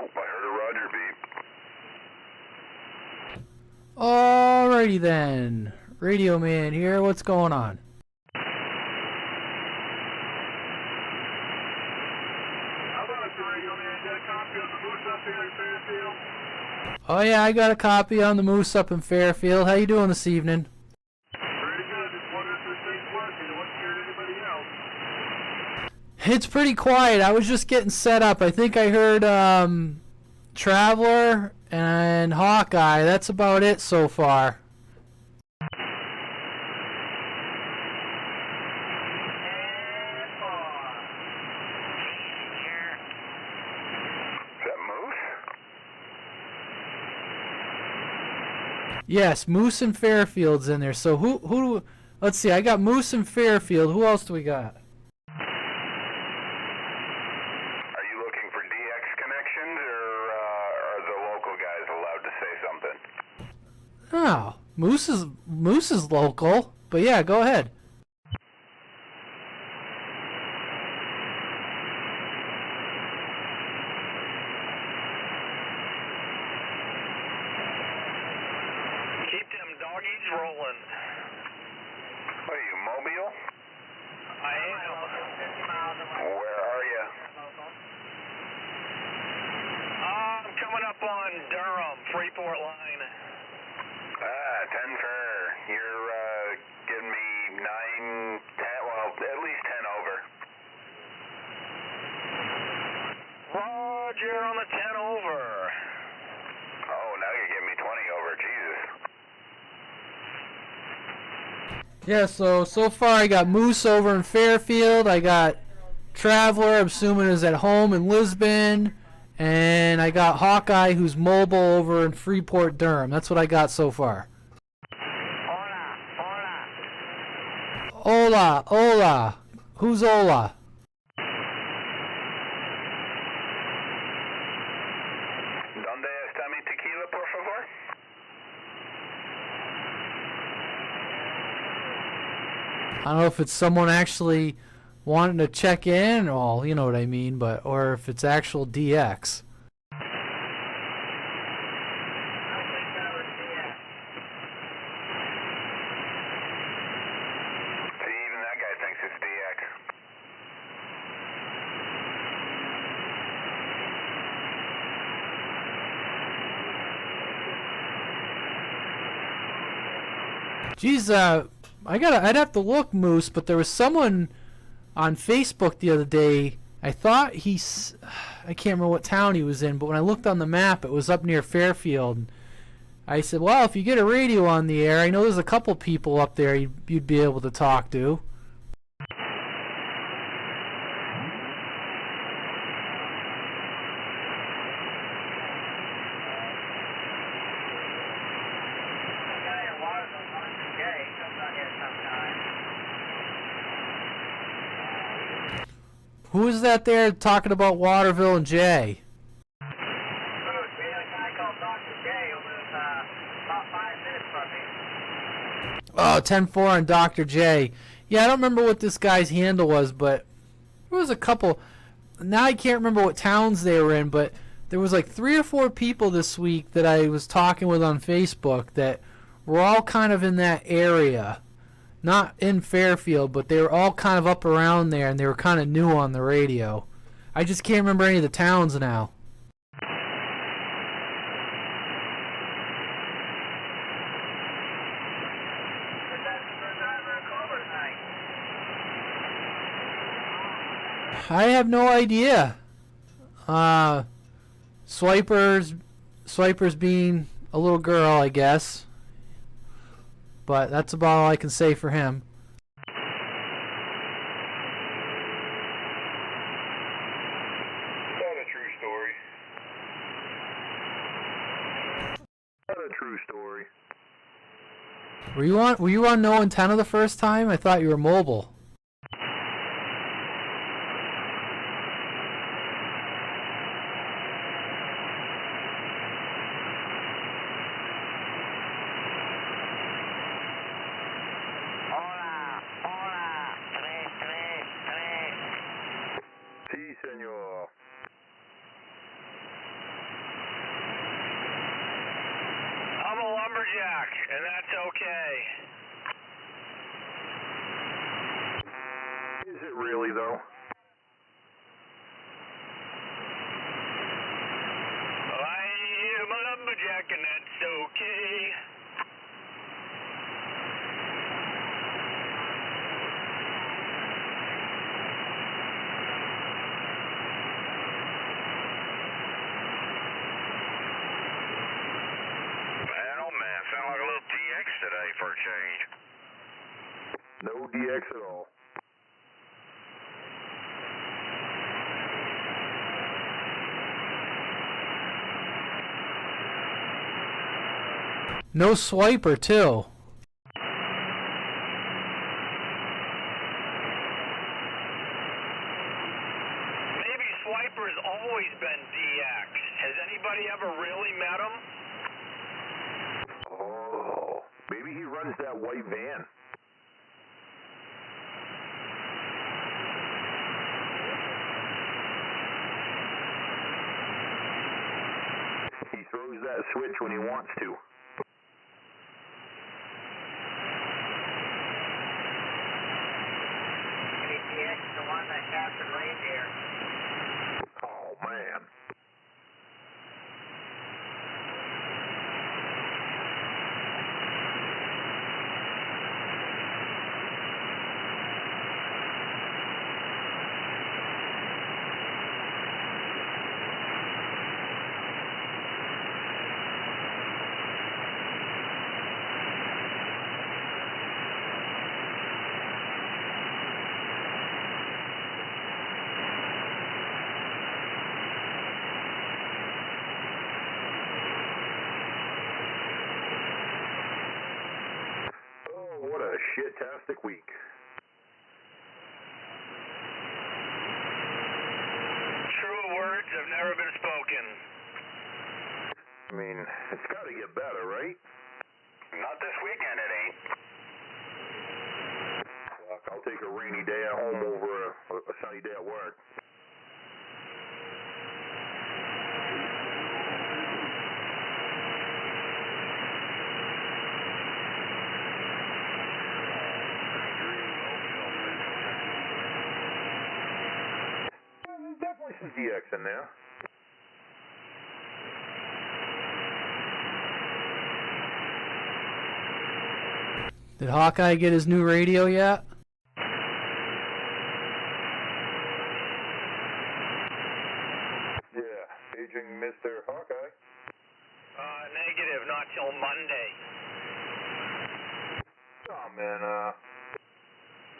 Oh, I heard a Roger beep. Alrighty then. Radio Man here. What's going on? Oh yeah, I got a copy on the moose up in Fairfield. How you doing this evening? Pretty good. Just wondering if this thing's working. I wasn't hearing anybody else. It's pretty quiet. I was just getting set up. I think I heard Traveler and Hawkeye. That's about it so far. Yes, Moose and Fairfield's in there. So who? Let's see. I got Moose and Fairfield. Who else do we got? Are you looking for DX connections, or are the local guys allowed to say something? Oh, Moose is local. But yeah, go ahead. Rolling. What are you, Mobile? I am. Where are you? I'm coming up on Durham, Freeport line. 10 for. You're giving me 9, 10, well, at least 10 over. Roger on the 10 over. Oh, now you're giving me 20 over, Jesus. Yeah, so far I got Moose over in Fairfield. I got Traveler, I'm assuming is at home in Lisbon. And I got Hawkeye, who's mobile over in Freeport, Durham. That's what I got so far. Hola, hola. Who's hola? ¿Dónde está mi tequila, por favor? I don't know if it's someone actually wanting to check in, or you know what I mean, but or if it's actual DX. See, even that guy thinks it's DX. Geez, I'd have to look, Moose, but there was someone on Facebook the other day. I thought I can't remember what town he was in, but when I looked on the map, it was up near Fairfield. I said, well, if you get a radio on the air, I know there's a couple people up there you'd be able to talk to. Who is that there talking about Waterville and Jay? We had a guy called Dr. J who was about 5 minutes from me. Oh, 10-4 on Dr. J. Yeah, I don't remember what this guy's handle was, but there was a couple. Now I can't remember what towns they were in, but there was like 3 or 4 people this week that I was talking with on Facebook that were all kind of in that area. Not in Fairfield, but they were all kind of up around there, and they were kind of new on the radio. I just can't remember any of the towns now. I have no idea. Swipers being a little girl, I guess. But that's about all I can say for him. Is that a true story? Is that a true story? Were you on no antenna the first time? I thought you were mobile. back, and that's okay. Is it really, though? I am a lumberjack, and that's okay. Sound like a little DX today for a change. No DX at all. No swiper, too. Maybe Swiper's always been DX. Has anybody ever really met him? Oh, maybe he runs that white van. He throws that switch when he wants to. DX, the one that captured reindeer. Oh, man. What a shit-tastic week. True words have never been spoken. I mean, it's got to get better, right? Not this weekend, it ain't. Fuck, I'll take a rainy day at home over a sunny day at work. Definitely some DX in there. Did Hawkeye get his new radio yet? Yeah, paging Mr. Hawkeye. Negative, not till Monday. Oh, man,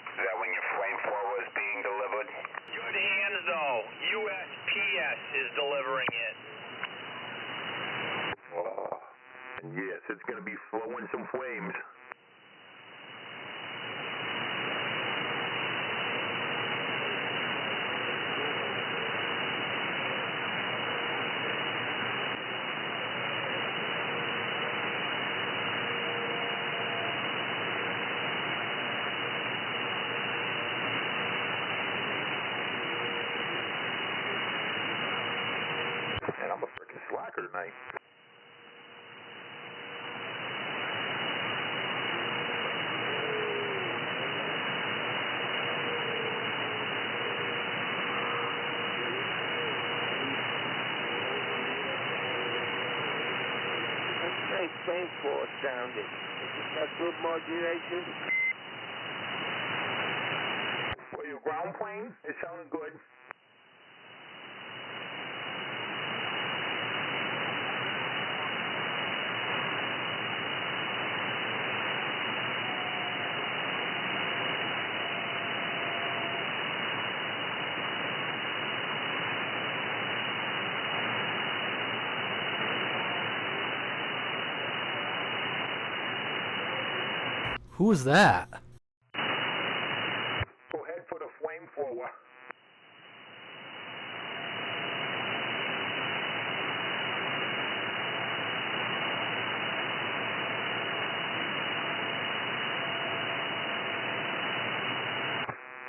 Is that when your flame floor was being delivered? Good hands, though. USPS is delivering it. oh, yes, it's going to be flowing some flames. Man, I'm a freaking slacker tonight. That same floor sounded. Is it got good modulation? Well, your ground plane, it sounded good. Who was that? Go ahead for the flamethrower.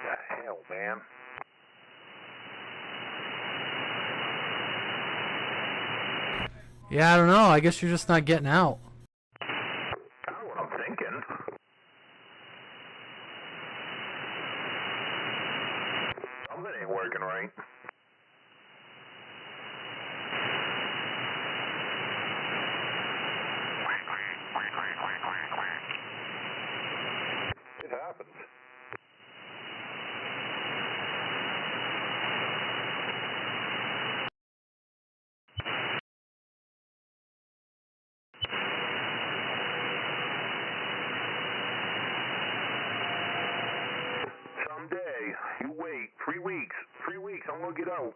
The hell, man. Yeah, I don't know. I guess you're just not getting out. working right. It happens. Someday, you wait, 3 weeks, I'm gonna get out.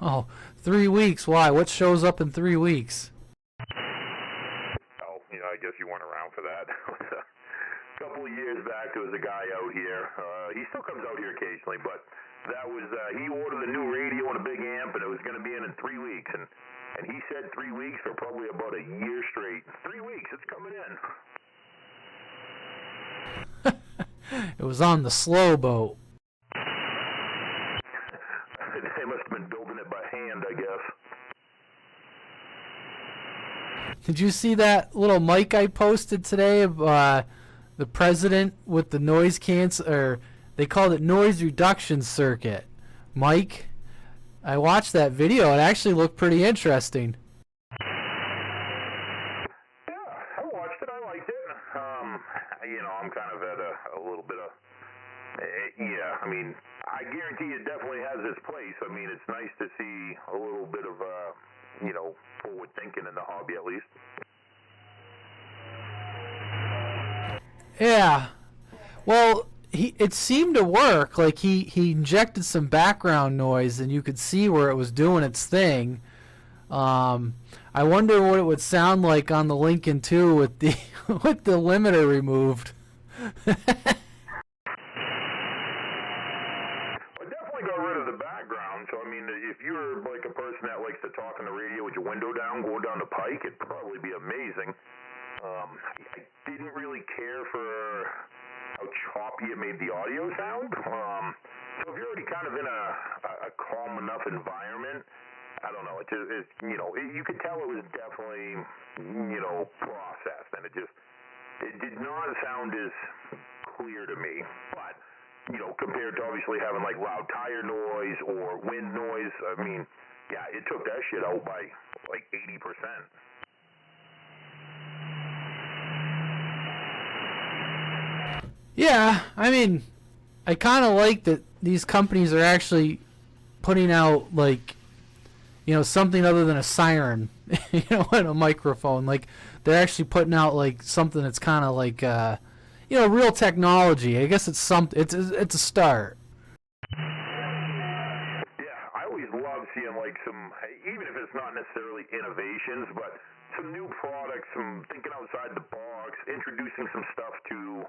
Oh, 3 weeks. Why? What shows up in 3 weeks? Oh, I guess you weren't around for that. A couple of years back, there was a guy out here. He still comes out here occasionally, but that was, he ordered a new radio and a big amp, and it was going to be in 3 weeks. And he said 3 weeks for probably about a year straight. 3 weeks, it's coming in. It was on the slow boat. They must have been building it by hand, I guess. Did you see that little mic I posted today of the president with the noise cancel, or they called it noise reduction circuit? Mike, I watched that video. It actually looked pretty interesting. Yeah, I watched it. I liked it. I'm kind of at a little bit of, yeah, I mean, I guarantee it definitely has its place. I mean, it's nice to see a little bit of, forward thinking in the hobby at least. Yeah. Well, it seemed to work. Like he injected some background noise, and you could see where it was doing its thing. I wonder what it would sound like on the Lincoln 2 with the with the limiter removed. I definitely got rid of the background. So I mean, if you're like a person that likes to talk on the radio with your window down, going down the pike, it'd probably be amazing. I didn't really care for how choppy it made the audio sound. So if you're already kind of in a calm enough environment, I don't know. You could tell it was definitely, processed, and it did not sound as clear to me. But, compared to obviously having like loud tire noise or wind noise, I mean, yeah, it took that shit out by like 80%. Yeah, I mean, I kind of like that these companies are actually putting out, like, something other than a siren, and a microphone. Like, they're actually putting out, like, something that's kind of like, real technology. I guess it's a start. Yeah, I always love seeing, like, some, even if it's not necessarily innovations, but some new products, some thinking outside the box, introducing some stuff to,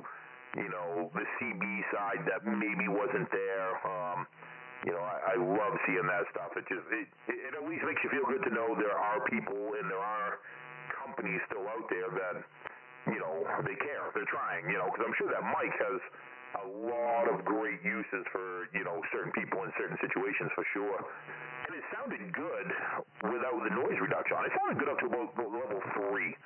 the CB side that maybe wasn't there. I love seeing that stuff. It at least makes you feel good to know there are people and there are companies still out there that, they care. They're trying, because I'm sure that mic has a lot of great uses for, certain people in certain situations for sure. And it sounded good without the noise reduction. It sounded good up to about level 3.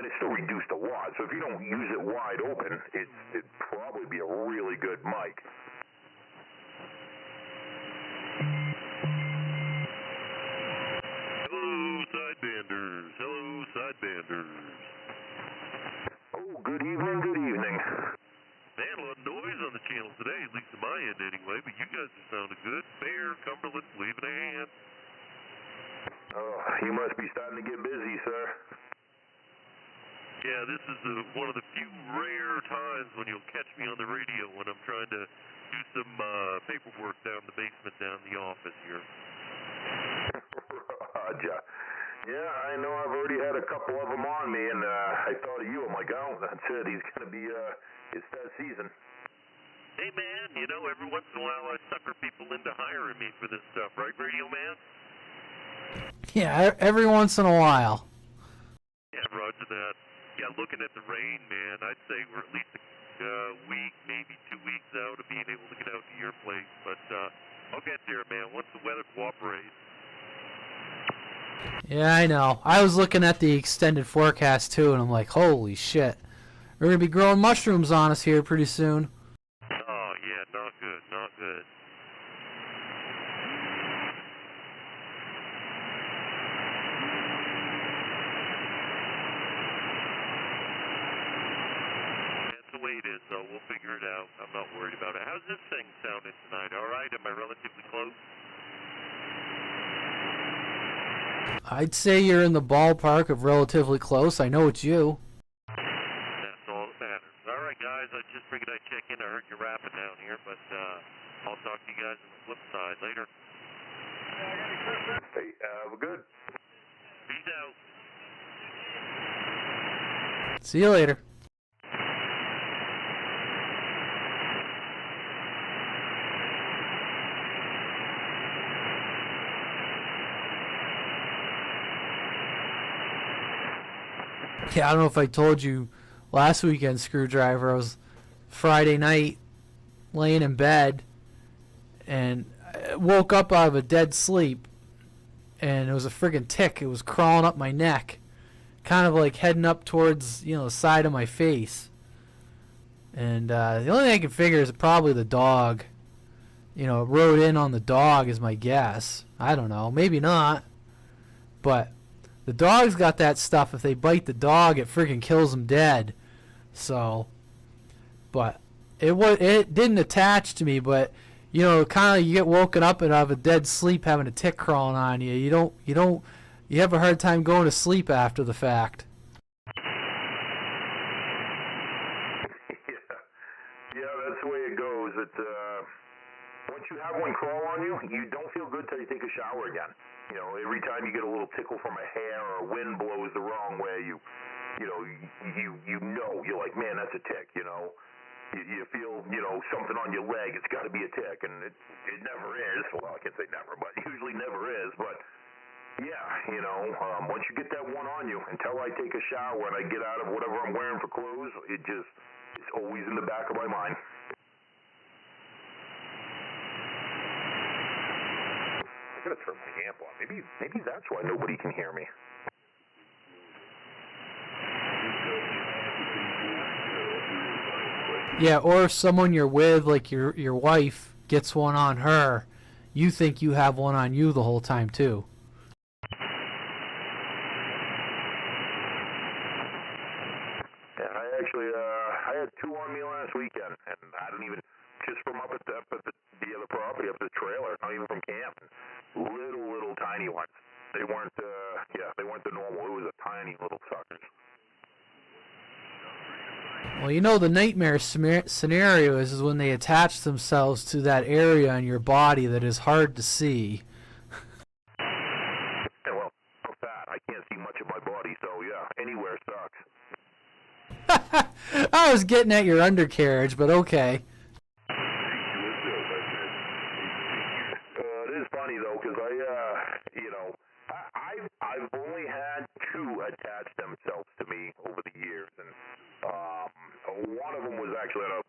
And it still reduced a lot. So if you don't use it wide open, it'd probably be a really good mic. Hello, Sidebanders. Hello, Sidebanders. Oh, good evening, good evening. Man, a lot of noise on the channel today, at least on my end anyway, but you guys are sounding good. Bear, Cumberland, waving a hand. Oh, you must be starting to get busy, sir. Yeah, this is one of the few rare times when you'll catch me on the radio when I'm trying to do some paperwork down in the basement down in the office here. Roger. Yeah, I know I've already had a couple of them on me, and I thought of you. I'm like, oh, that's it. He's going to be, it's that season. Hey, man, every once in a while I sucker people into hiring me for this stuff, right, Radio Man? Yeah, every once in a while. Yeah, roger that. Yeah, looking at the rain, man, I'd say we're at least a week, maybe 2 weeks out of being able to get out to your place. But I'll get there, man, once the weather cooperates. Yeah, I know. I was looking at the extended forecast, too, and I'm like, holy shit. We're going to be growing mushrooms on us here pretty soon. Oh, yeah, not good. good, not good. That's the way it is, though. We'll figure it out. I'm not worried about it. How's this thing sounding tonight? All right? Am I relatively close? I'd say you're in the ballpark of relatively close. I know it's you. That's all that matters. All right, guys. I just figured I'd check in. I heard you rapping down here, but I'll talk to you guys on the flip side later. Hey, we're good. Peace out. See you later. Yeah, I don't know if I told you last weekend, Screwdriver. I was Friday night laying in bed and I woke up out of a dead sleep, and it was a friggin' tick. It was crawling up my neck, kind of like heading up towards, the side of my face. And the only thing I can figure is probably the dog. It rode in on the dog is my guess. I don't know. Maybe not. But the dog's got that stuff. If they bite the dog, it freaking kills them dead. So, but it didn't attach to me. But kind of you get woken up out of a dead sleep having a tick crawling on you. You have a hard time going to sleep after the fact. Yeah, that's the way it goes. Once you have one crawl on you, you don't feel good till you take a shower again. Every time you get a little tickle from a hair or wind blows the wrong way, you're like, man, that's a tick. You feel, something on your leg. It's got to be a tick, and it never is. Well, I can't say never, but usually never is. But yeah, once you get that one on you, until I take a shower and I get out of whatever I'm wearing for clothes, it's always in the back of my mind. I gotta turn my amp on. Maybe that's why nobody can hear me. Yeah, or if someone you're with, like your wife, gets one on her, you think you have one on you the whole time too. Yeah, I had two on me last weekend, and I don't even, just from up at the other property, up at the trailer, not even from camp. Little tiny ones. They weren't the normal. It was a tiny little suckers. Well, the nightmare scenario is when they attach themselves to that area in your body that is hard to see. Yeah, well, I'm fat. I can't see much of my body, so yeah, anywhere sucks. I was getting at your undercarriage, but okay. It is funny though, because I've only had two attach themselves to me over the years, and one of them was actually it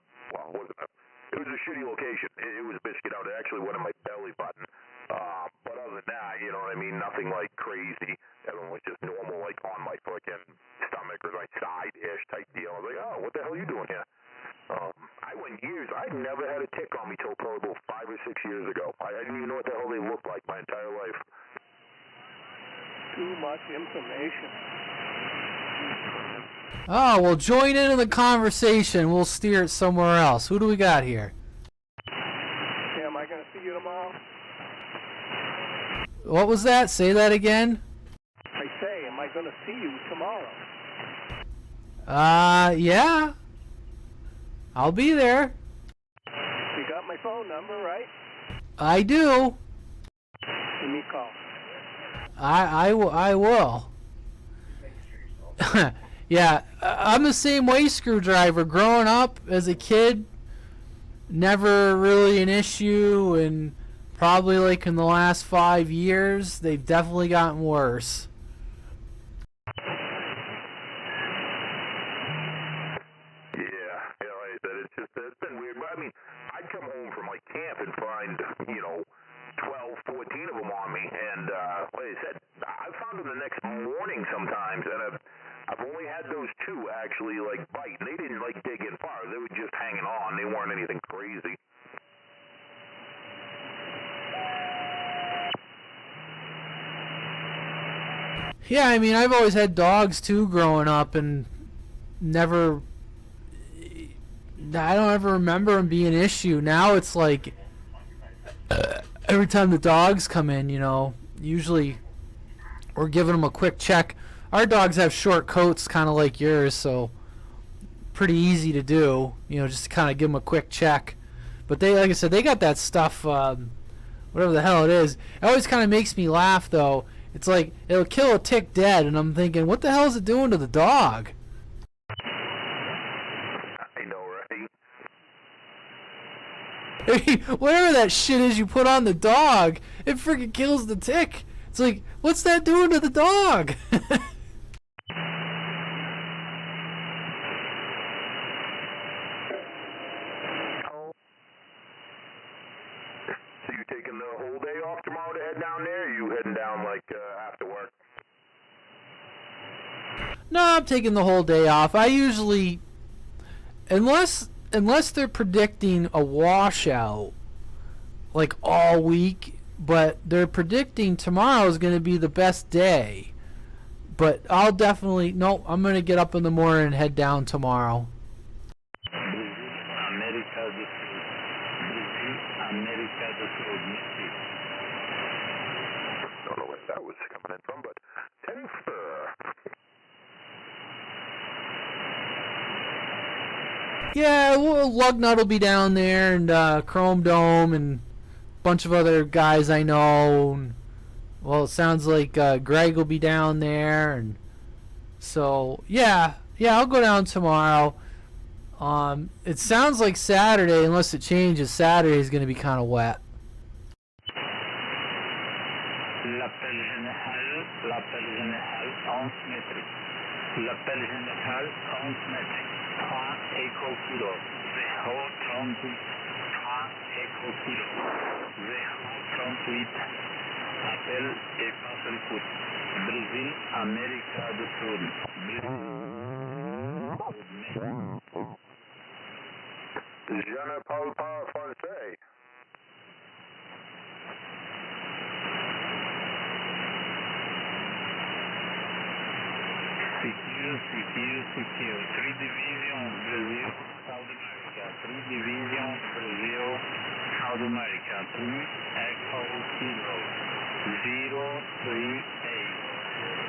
was a shitty location. It was biscuit out. It actually went in my belly button. But other than that, you know what I mean? Nothing like crazy. Everyone was just normal, like on my fucking stomach or my side-ish type deal. I was like, oh, what the hell are you doing here? I went years. I never had a tick on me till probably about 5 or 6 years ago. I didn't even know what the hell they looked like my entire life. Too much information. Oh, well, join in the conversation. We'll steer it somewhere else. Who do we got here? Yeah, am I going to see you tomorrow? What was that? Say that again. I say, am I going to see you tomorrow? Yeah. I'll be there. You got my phone number, right? I do. Give me a call. I will. Yeah, I'm the same way, Screwdriver. Growing up as a kid, never really an issue, and probably like in the last 5 years, they've definitely gotten worse. Yeah, like I said, it's been weird. But I mean, I'd come home from like camp and find, 12, 14 of them on me, and like I said, I found them the next morning sometimes, and I've only had those two actually like bite, and they didn't like dig in far. They were just hanging on. They weren't anything crazy. Yeah, I mean, I've always had dogs too growing up, and never. I don't ever remember them being an issue. Now it's like every time the dogs come in, usually we're giving them a quick check. Our dogs have short coats, kind of like yours, so pretty easy to do. Just to kind of give them a quick check. But they, like I said, they got that stuff, whatever the hell it is. It always kind of makes me laugh, though. It's like it'll kill a tick dead, and I'm thinking, what the hell is it doing to the dog? I know, right? Whatever that shit is you put on the dog, it freaking kills the tick. It's like, what's that doing to the dog? So you taking the whole day off tomorrow to head down there, or you heading down like after work? No, I'm taking the whole day off. I usually, unless they're predicting a washout, like all week, but they're predicting tomorrow is going to be the best day. But I'm going to get up in the morning and head down tomorrow. Don't know where that was coming in from, but 10 fur. Yeah, well, Lugnut will be down there, and Chrome Dome, and a bunch of other guys I know. And, well, it sounds like Greg will be down there, and so yeah, I'll go down tomorrow. It sounds like Saturday, unless it changes. Saturday is going to be kind of wet. L'appel général 11 mètres. L'appel général 11 mètres. 3 Echo Kilo. 038. 3 Echo Kilo. 038. Appel et passe le coup. Brésil, Amérique du Sud. Je ne parle pas français. Secure. 3 Division, Brazil, South America. 3 Division, Brazil, South America. 3 Echo Kilo. 038.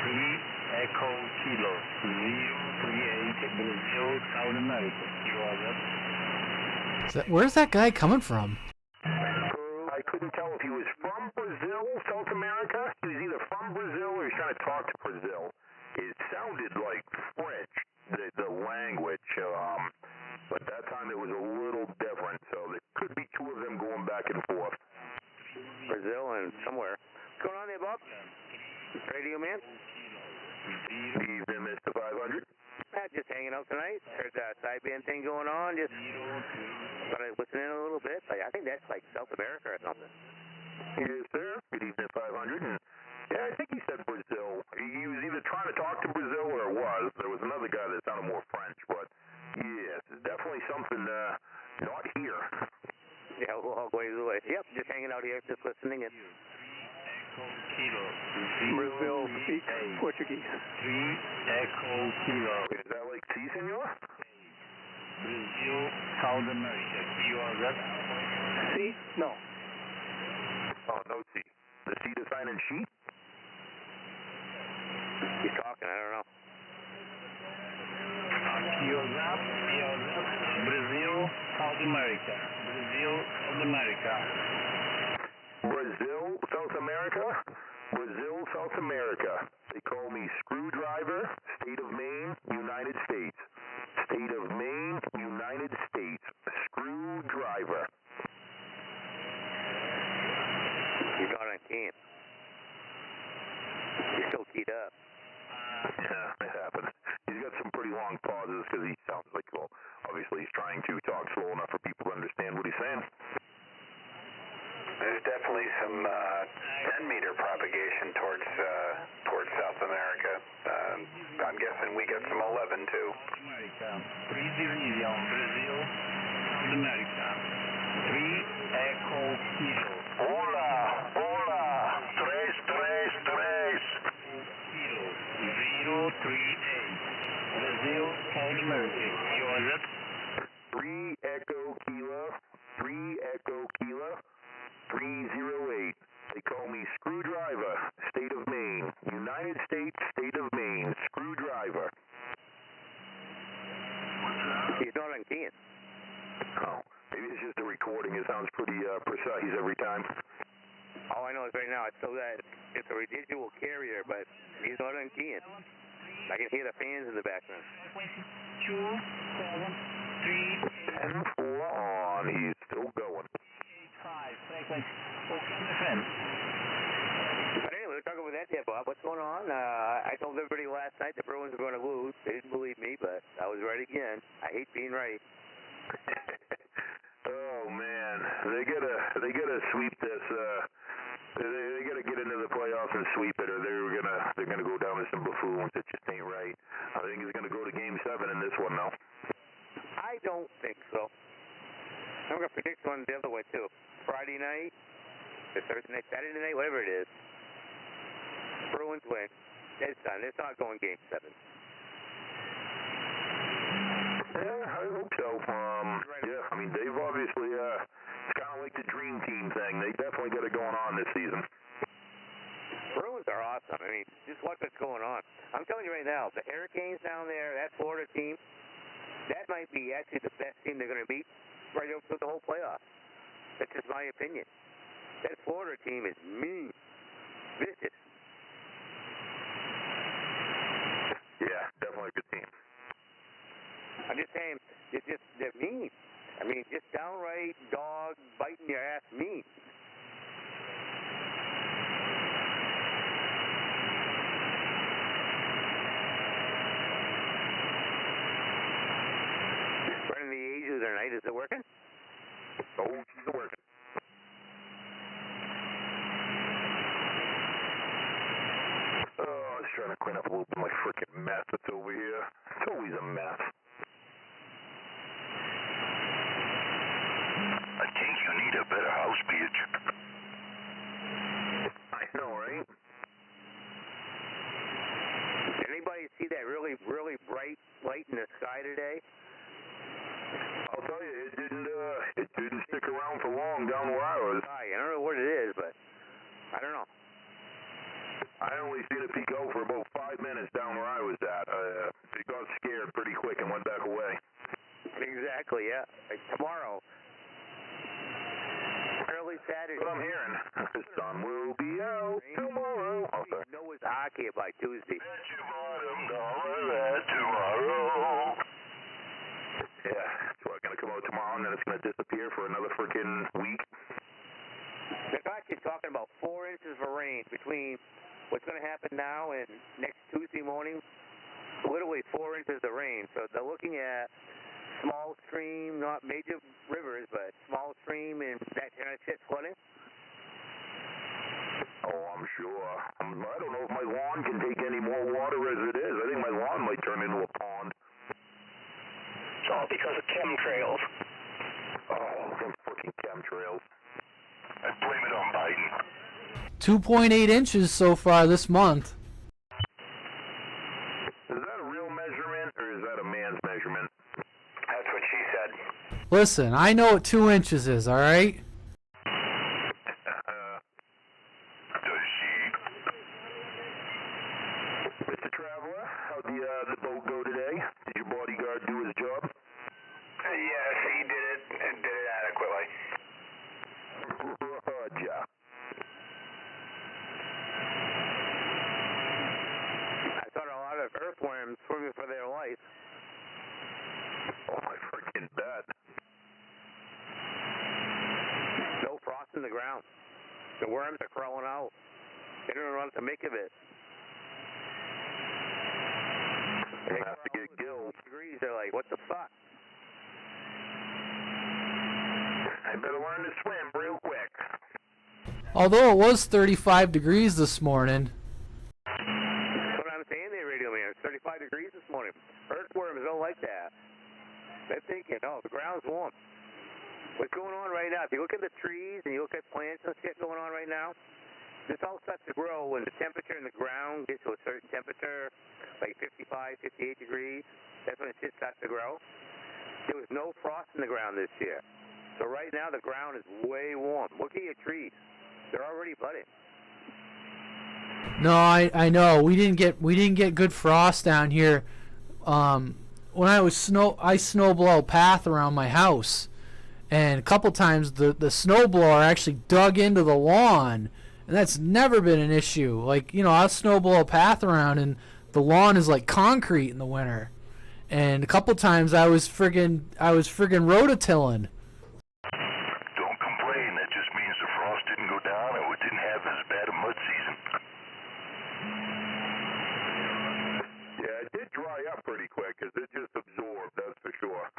3 Echo Kilo. 038, Brazil, South America. You are that? Where's that guy coming from? I couldn't tell if he was from Brazil, South America. He was either from Brazil or he was trying to talk to Brazil. It sounded like French, the language, but that time it was a little different, so there could be two of them going back and forth. Brazil and somewhere. What's going on there, Bob? Radio man? Evening, Mr. 500. Just hanging out tonight. Heard that sideband thing going on. Just gonna listen in a little bit. I think that's like South America or something. Yes, sir. Good evening, 500. And yeah, I think he said Brazil. He was either trying to talk to Brazil or it was. There was another guy that sounded more French, but yes, it's definitely something not here. Yeah, we'll all go away. Yep, just hanging out here, just listening in. Brazil speaks Portuguese. 3 Echo Kilo. Is that like C, senor? Brazil, South America. You are that? See? No. Oh, no C. The C to sign in sheet? He's talking, I don't know. Brazil, South America. Brazil, South America. Brazil, South America? Brazil, South America. They call me Screwdriver, State of Maine, United States. State of Maine, United States. Screwdriver. He's not on camp. He's still keyed up. Yeah, it happens. He's got some pretty long pauses because he sounds like, well, obviously he's trying to talk slow enough for people to understand what he's saying. There's definitely some 10-meter propagation towards South America. I'm guessing we get some 11 too. America. 3 Division, Brazil, South America. 3 Echo Kilo. Hola, hola, 333. Kilo. 308. They call me Screwdriver, State of Maine. United States, State of Maine, Screwdriver. He's not on keying. Oh, maybe it's just the recording. It sounds pretty precise every time. All I know is right now it's so that it's a residual carrier, but he's not on keying. I can hear the fans in the background. 10-4 on. He's still going. But anyway, we're talking about that there, Bob. What's going on? I told everybody last night the Bruins were going to lose. They didn't believe me, but I was right again. I hate being right. Oh man, they gotta sweep this. They gotta get into the playoffs and sweep it, or they're gonna go down as some buffoons. It just ain't right. I think he's gonna go to Game 7 in this one, though. I don't think so. I'm going to predict one the other way, too. Friday night, or Thursday night, Saturday night, whatever it is. Bruins win. It's done. It's not going Game 7. Yeah, I hope so. Yeah, I mean, they've obviously, it's kind of like the dream team thing. They definitely got it going on this season. Bruins are awesome. I mean, just watch what's going on. I'm telling you right now, the Hurricanes down there, that Florida team, that might be actually the best team they're going to beat right over through the whole playoffs. That's just my opinion. That Florida team is mean, vicious. Yeah, definitely a good team. I'm just saying, they're mean. I mean, just downright dog biting your ass mean. Running the A's the other night, is it working? Oh, she's working. Oh, I was trying to clean up a little bit of my freaking mess that's over here. It's always a mess. I think you need a better house, bitch. I know, right? Did anybody see that really, really bright light in the sky today? I'll tell you, it didn't stick around for long down where I was. I don't know what it is, but I don't know. I only seen it peek out for about 5 minutes down where I was at. It got scared pretty quick and went back away. Exactly, yeah. Like tomorrow. Early Saturday. That's what I'm hearing. The sun will be out tomorrow. Oh, sorry. Noah's Ark here by Tuesday. Bet your bottom dollar that tomorrow. Yeah, so it's going to come out tomorrow and then it's going to disappear for another freaking week. They're actually talking about 4 inches of rain between what's going to happen now and next Tuesday morning. Literally 4 inches of rain. So they're looking at small stream, not major rivers, but small stream and that kind of shit flooding. Oh, I'm sure. I don't know if my lawn can take any more water as it is. I think my lawn might turn into a pond. It's all because of chemtrails. Oh, them freaking chemtrails. I blame it on Biden. 2.8 inches so far this month. Is that a real measurement or is that a man's measurement? That's what she said. Listen, I know what 2 inches is, all right? Does she? Mr. Traveler, how'd the boat go today? Did your bodyguard do his job? Yes, he did it, and did it adequately. Roger. I saw a lot of earthworms swimming for their life. Oh, I freaking bet. No frost in the ground. The worms are crawling out. They don't know what to make of it. They have to get gills. Degrees, they're like, what the fuck? I better learn to swim real quick. Although it was 35 degrees this morning. That's what I'm saying there, Radio Man. It's 35 degrees this morning. Earthworms don't like that. They're thinking, oh, the ground's warm. What's going on right now? If you look at the trees and you look at plants and shit going on right now, this all starts to grow when the temperature in the ground gets to a certain temperature, like 55, 58 degrees. That's when it shit starts to grow. There was no frost in the ground this year. So right now the ground is way warm. Look at your trees. They're already budding. No, I know. We didn't get good frost down here. When I snowblow a path around my house, and a couple times the snowblower actually dug into the lawn, and that's never been an issue. Like, you know, I'll snowblow a path around, and the lawn is like concrete in the winter. And a couple times I was friggin' rototilling. Don't complain. That just means the frost didn't go down and we didn't have as bad a mud season. Yeah, it did dry up pretty quick because it just absorbed, that's for sure.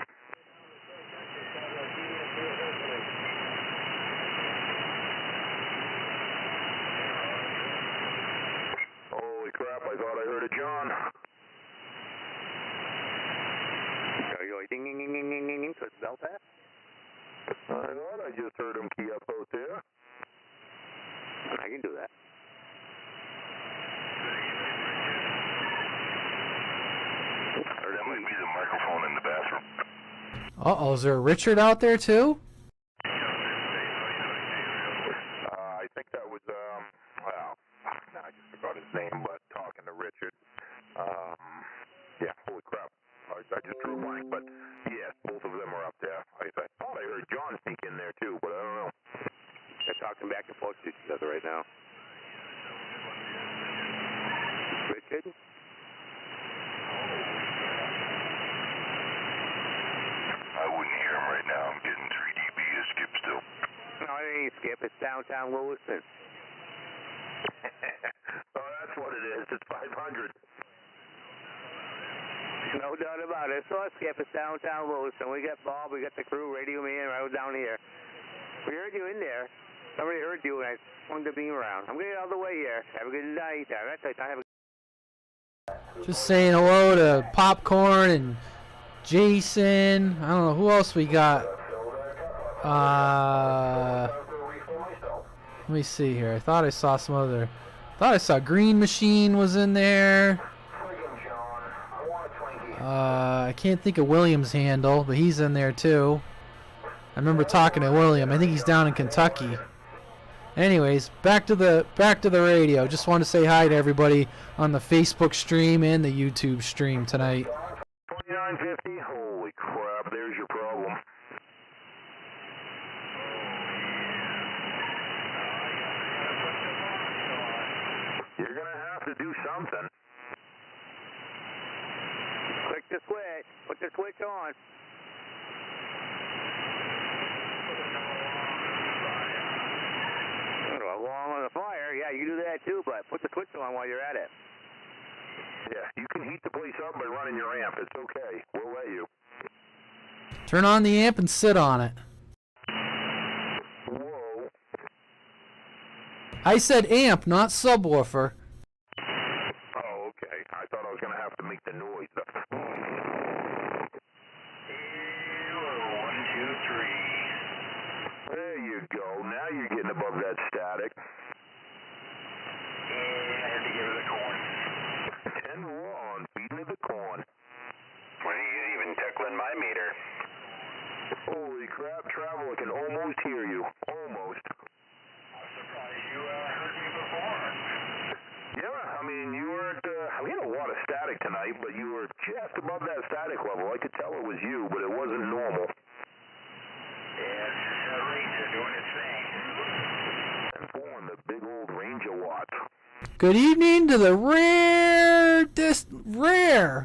Holy crap, I thought I heard a John. Are you like ding ding ding ding ding ding ding? So it's Belfast? I thought I just heard him key up out there. I can do that. Or that might be the microphone in the bathroom. Uh-oh, is there a Richard out there too? I think that was, well, I just forgot his name, but talking to Richard. Yeah, holy crap. I just drew a blank, but yes, both of them are up there. I thought I heard John sneak in there too, but I don't know. They're talking back and forth to each other right now. Richard? I wouldn't hear him right now. I'm getting 3 dB of skip still. No, it ain't Skip. It's downtown Lewiston. Oh, that's what it is. It's 500. No doubt about it. So Skip, it's downtown Lewiston. We got Bob, we got the crew, Radio Man, right down here. We heard you in there. Somebody heard you, and I swung the beam around. I'm getting all the way here. Have a good night. Have a Just saying hello to Popcorn and Jason. I don't know who else we got. Let me see here. I thought I saw some other. Thought I saw Green Machine was in there. I can't think of William's handle, but he's in there too. I remember talking to William. I think he's down in Kentucky. Anyways, back to the radio. Just want to say hi to everybody on the Facebook stream and the YouTube stream tonight. 2950. Holy crap! There's your problem. You're gonna have to do something. Click the switch. Put the switch on. Along on the fire, yeah, you can do that too, but put the switch on while you're at it. Yeah, you can heat the place up by running your amp. It's okay. We'll let you. Turn on the amp and sit on it. Whoa. I said amp, not subwoofer. Oh, okay. I thought I was going to have to make the noise. 1, 2, 3. There you go. Now you're getting above that static. And to give it a corn. 10 on, feeding it the corn. Well, you even tickling my meter. Holy crap, Travel, I can almost hear you. Almost. I'm surprised you heard me before. Yeah, I mean, you weren't, we had a lot of static tonight, but you were just above that static level. I could tell it was you, but it wasn't normal. Yeah, that Ranger doing its thing. And pulling the big old Ranger watch. Good evening to the rare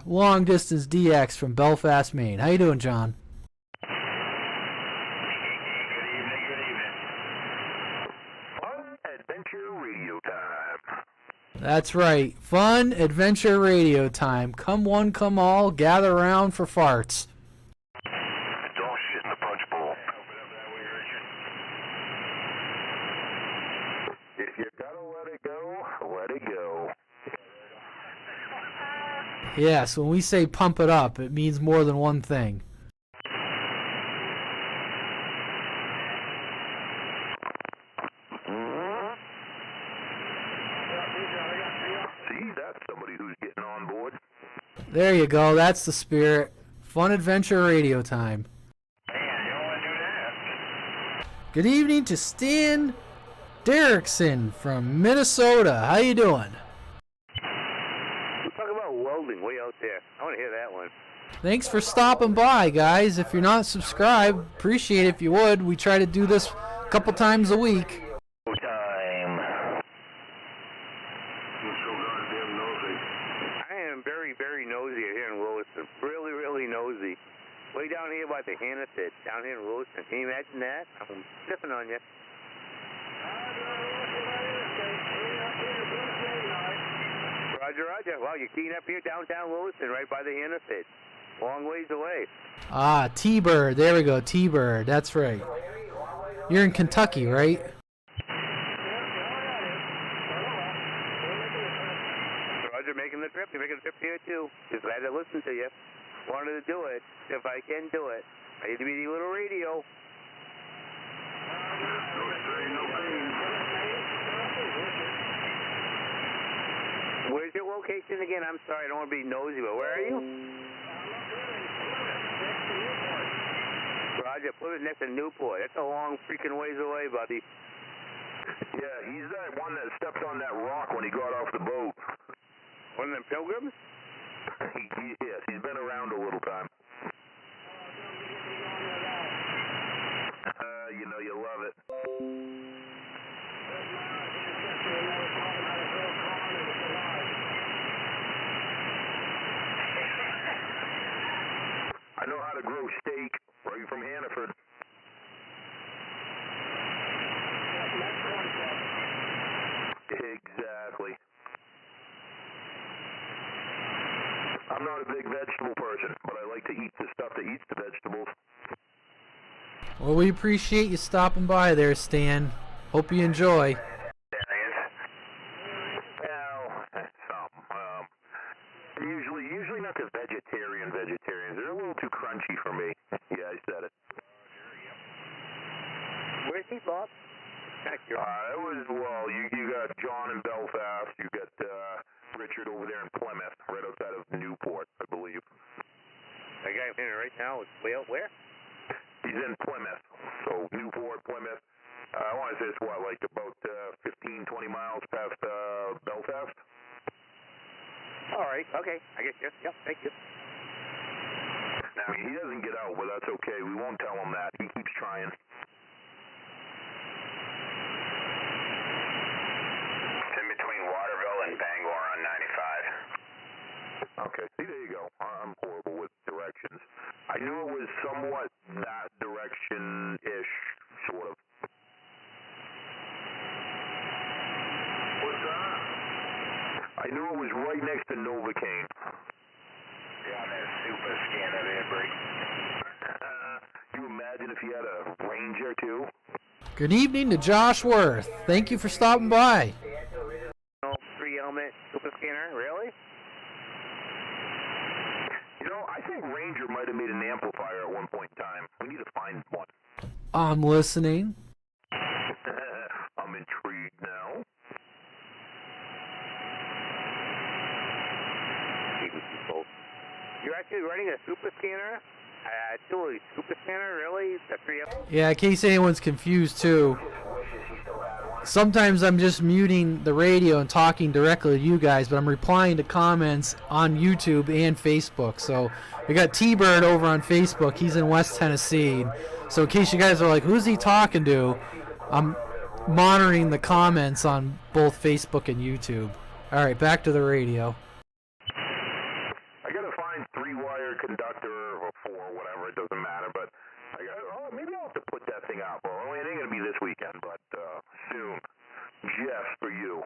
long distance DX from Belfast, Maine. How you doing, John? Good evening. Fun adventure radio time. That's right. Fun adventure radio time. Come one, come all, gather around for farts. Don't shit in the punch bowl. If you gotta let it go, let it go. Yes, when we say pump it up, it means more than one thing. See, that's somebody who's getting on board. There you go. That's the spirit. Fun adventure radio time. Man, you don't want to do that. Good evening to Stan Derrickson from Minnesota. How you doing? We're talking about welding way out there. I want to hear that one. Thanks for stopping by, guys. If you're not subscribed, appreciate it if you would. We try to do this a couple times a week. Time. I am very, very nosy here in Williston. Really, really nosy. Way down here by the Hannaford, down here in Williston. Can you imagine that? I'm sniffing on you. Roger, roger. Wow, you're keying up here downtown Williston, right by the Hannaford. Long ways away. Ah, T-Bird. There we go, T-Bird. That's right. You're in Kentucky, right? Roger, making the trip. You're making the trip here, too. Just glad to listen to you. Wanted to do it. If I can do it. I need to be a little radio. Where's your location again? I'm sorry, I don't want to be nosy, but where are you? Roger, put it next to Newport. That's a long freaking ways away, buddy. Yeah, he's that one that stepped on that rock when he got off the boat. One of them pilgrims? Yes, he's been around a little time. You know you love it. I know how to grow steak right from Hannaford. Exactly. I'm not a big vegetable person, but I like to eat the stuff that eats the vegetables. Well, we appreciate you stopping by there, Stan. Hope you enjoy. Usually not the vegetarians. They're a little too crunchy for me. Yeah, I said it. Where's he, Bob? You got John in Belfast. You got Richard over there in Plymouth, right outside of Newport, I believe. That guy I'm in right now is way out where? He's in Plymouth. So Newport, Plymouth. I want to say it's like about 15, 20 miles past Belfast. All right, okay. I guess, yep, thank you. Now, he doesn't get out, but that's okay. We won't tell him that. He keeps trying. It's in between Waterville and Bangor on 95. Okay, see, there you go. I'm horrible with directions. I knew it was somewhat that direction-ish, sort of. What's that? I knew it was right next to Novocaine. Yeah, on that super scanner there, Bree. You imagine if you had a Ranger, too? Good evening to Josh Worth. Thank you for stopping by. Three-element super scanner, really? You know, I think Ranger might have made an amplifier at one point in time. We need to find one. I'm listening. I'm intrigued now. You're actually running a super scanner? Actually, super scanner, really? The 3M? Yeah, in case anyone's confused too. Sometimes I'm just muting the radio and talking directly to you guys, but I'm replying to comments on YouTube and Facebook. So we got T-Bird over on Facebook. He's in West Tennessee. So in case you guys are like, who's he talking to? I'm monitoring the comments on both Facebook and YouTube. All right, back to the radio. I gotta find 3-wire conductor or 4, whatever, it doesn't matter, but maybe I'll have to put that thing out. Well, it ain't gonna be this weekend, but soon. Just for you.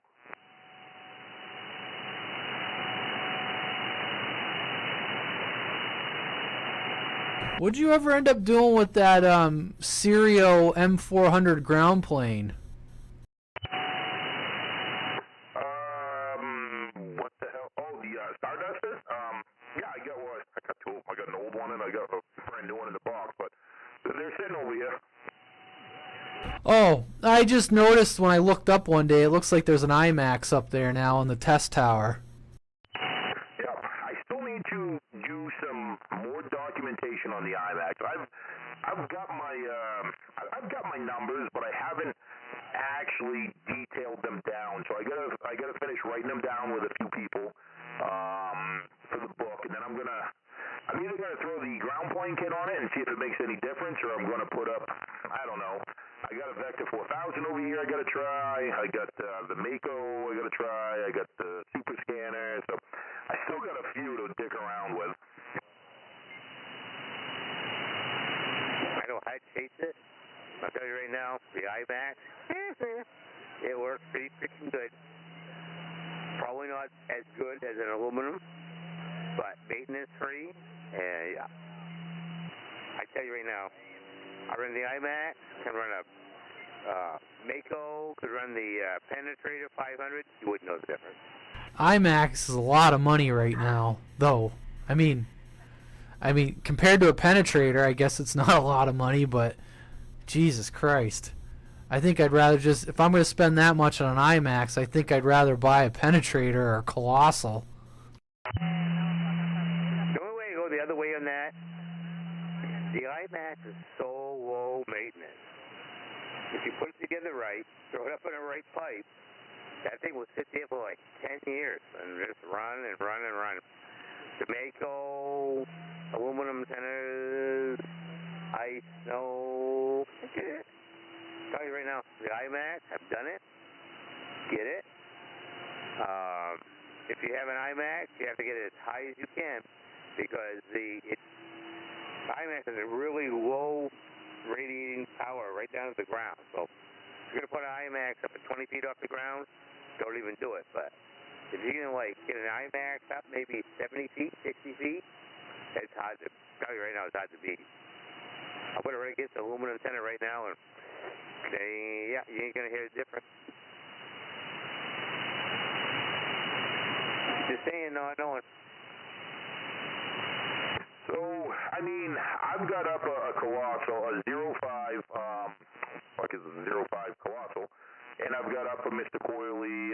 What'd you ever end up doing with that Sirio M400 ground plane? What the hell? Oh, the Starduster? Yeah, I got two of them. I got an old one and I got a brand new one in the box, but they're sitting over here. Oh, I just noticed when I looked up one day, it looks like there's an IMAX up there now on the test tower. Yeah, I still need to do some more documentation on the IMAX. I've got my numbers antennas, but I haven't actually detailed them down. So I gotta finish writing them down with a few people for the book, and then I'm either gonna throw the ground plane kit on it and see if it makes any difference, or I'm gonna put up, I don't know. I got a Vector 4000 over here I gotta try. I got the Mako I gotta try. I got the Super Scanner. So I still got a few to dick around with. I know I'd chase it. I'll tell you right now, the IMAX, it works pretty freaking good. Probably not as good as an aluminum, but maintenance free, and yeah. I tell you right now, I run the IMAX, can run a Mako, could run the Penetrator 500, you wouldn't know the difference. IMAX is a lot of money right now, though. I mean, compared to a Penetrator, I guess it's not a lot of money, but Jesus Christ. I think I'd rather just, if I'm going to spend that much on an IMAX, I think I'd rather buy a Penetrator or a Colossal. The only way to go the other way on that, the IMAX is so low maintenance. If you put it together right, throw it up in the right pipe, that thing will sit there for like 10 years and just run and run and run. The Mako, aluminum antennas, ice, snow, get it. I'll tell you right now, the IMAX, I've done it. Get it. If you have an IMAX, you have to get it as high as you can because the IMAX has a really low radiating power right down to the ground. So if you're going to put an IMAX up at 20 feet off the ground, don't even do it. But if you're going to like get an IMAX up maybe 70 feet, 60 feet, it's hard to, I'll tell you right now, it's hard to beat. I'll put it right against the aluminum antenna right now, and yeah, you ain't going to hear the difference. Just saying, not knowing. So, I mean, I've got up a Colossal, a 05, what is it, 05 Colossal, and I've got up a Mr. Coily,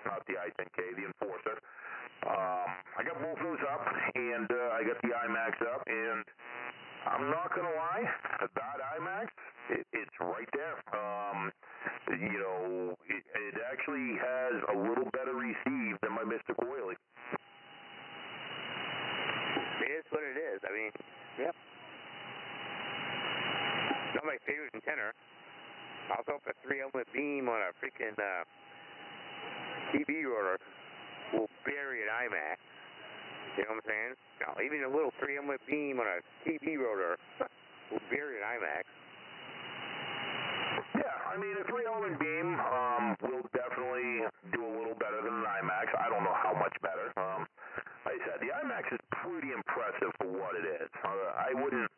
not the I-10K, the Enforcer. I got both those up, and I got the IMAX up, and I'm not going to lie, that IMAX, it's right there. You know, it actually has a little better receive than my Mr. Coily. It is what it is. I mean, yep. Not my favorite antenna. I'll throw up a 3-element beam on a freaking TV rotor. Will bury an IMAX. You know what I'm saying? Now, even a little 3-element beam on a TV rotor will bury an IMAX. Yeah, I mean, a 3-element beam will definitely do a little better than an IMAX. I don't know how much better. Like I said, the IMAX is pretty impressive for what it is. I wouldn't...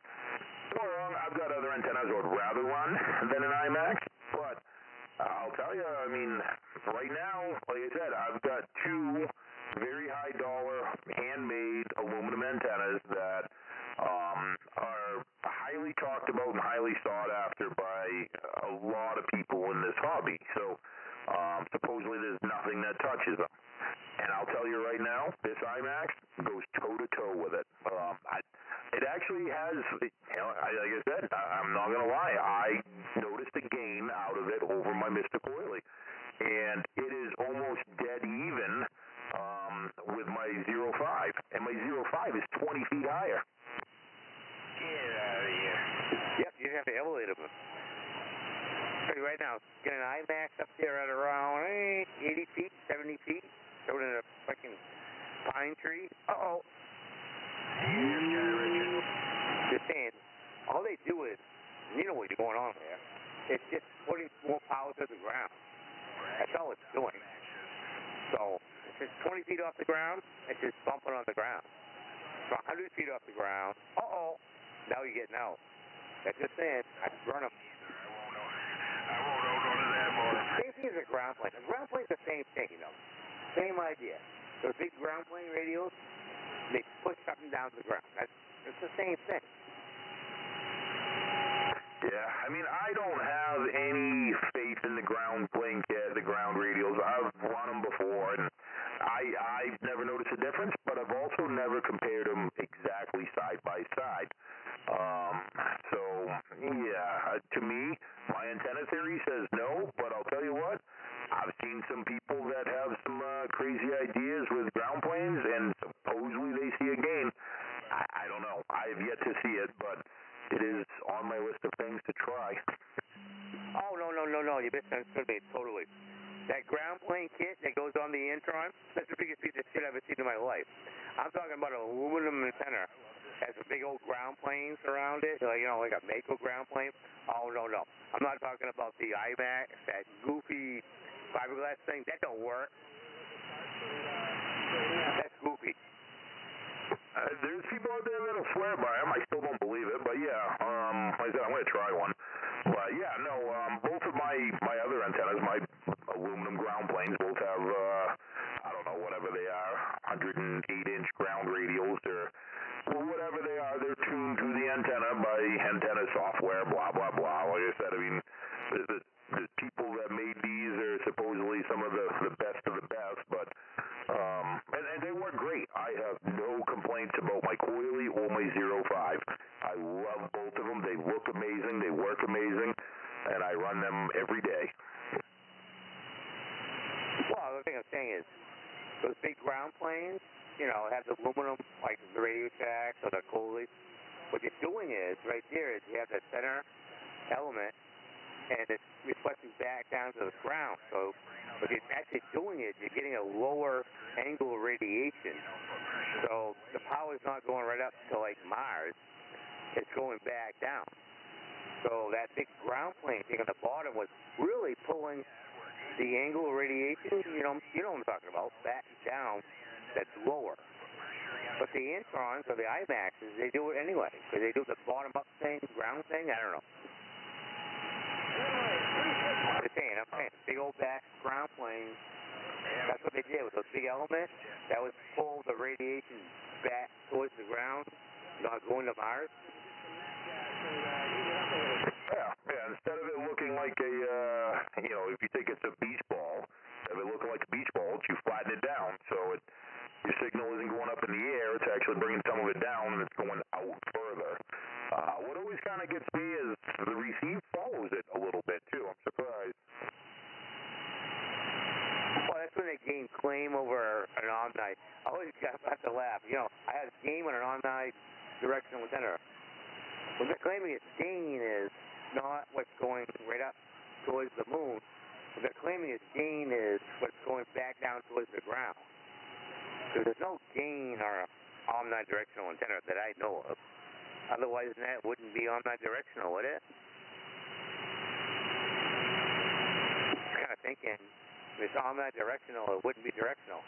Well, I've got other antennas I would rather run than an IMAX, but I'll tell you, I mean, right now, like I said, I've got two very high dollar handmade aluminum antennas that are highly talked about and highly sought after by a lot of people in this hobby. So supposedly there's nothing that touches them. And I'll tell you right now, this IMAX goes toe-to-toe with it. It actually has, you know, like I said, I'm not going to lie, I noticed a gain out of it over my Mr. Coily. And it is almost dead even with my 05. And my 05 is 20 feet higher. Get out of here. Yep, you have to elevate them. I'll tell you right now, get an IMAX up there at around 80 feet, 70 feet. Throw it in a fucking pine tree. Uh-oh. Just saying, all they do is, you know what's going on there, it's just putting more power to the ground. That's all it's doing. So, if it's 20 feet off the ground, it's just bumping on the ground. So 100 feet off the ground, uh-oh, now you're getting out. That's just saying, I'd run them. I won't know that more. Same thing as a ground plane. A ground plane's the same thing, you know. Same idea. Those big ground plane radios, they push something down to the ground. It's the same thing. Yeah, I mean, I don't have any faith in the ground plane kit, the ground radios. I've run them before, and I've never noticed a difference, but I've also never compared them exactly side by side. So, yeah, to me, my antenna theory says no, but I'll tell you what, I've seen some people that have some crazy ideas with ground planes, and supposedly they see a gain. I don't know. I have yet to see it, but it is on my list of things to try. Oh, no. You misunderstood me totally. That ground plane kit that goes on the Intron, that's the biggest piece of shit I've ever seen in my life. I'm talking about an aluminum antenna. Has a big old ground planes around it, like a Mako ground plane. Oh, no. I'm not talking about the IMAX, that goofy fiberglass thing. That don't work. That's goofy. There's people out there that'll swear by them. I still don't believe it, but yeah, like I said, I'm going to try one. But yeah, no, both of my other antennas, my aluminum ground planes, both have, I don't know, whatever they are, 108-inch ground radials or whatever they are. They're tuned to the antenna by antenna software, blah, blah, blah. Like I said, I mean, the people that made these are supposedly some of the best of the best, but and they work great. I have no complaints about my coily or my 05. I love both of them. They look amazing. They work amazing, and I run them every day. Well, the thing I'm saying is, those big ground planes, have the aluminum, like the Radio Shacks or the coilies. What you're doing is, right there, is you have the center element, and it's reflecting back down to the ground. So what you're actually doing is you're getting a lower angle of radiation. So the power's not going right up to like Mars. It's going back down. So that big ground plane thing on the bottom was really pulling the angle of radiation, you know what I'm talking about, back down, that's lower. But the Introns or the IMAXs, they do it anyway, because they do the bottom up thing, ground thing, I don't know. I'm saying, big old back ground plane, that's what they did with those big elements. That was pull the radiation back towards the ground, not going to Mars. Yeah, instead of it looking like a, if you think it's a beach ball, instead of it looking like a beach ball, you flatten it down, so your signal isn't going up in the air, it's actually bringing some of it down, and it's going out further. What always kind of gets me is the receive follows it a little bit, too. I'm surprised. Well, that's when they gain claim over an omni. I always have to laugh. I had a game on an omni-directional antenna. What they're claiming its gain is not what's going right up towards the moon. What they're claiming its gain is what's going back down towards the ground. So there's no gain or omnidirectional antenna that I know of. Otherwise, that wouldn't be omnidirectional, would it? I'm kind of thinking if it's omnidirectional, it wouldn't be directional.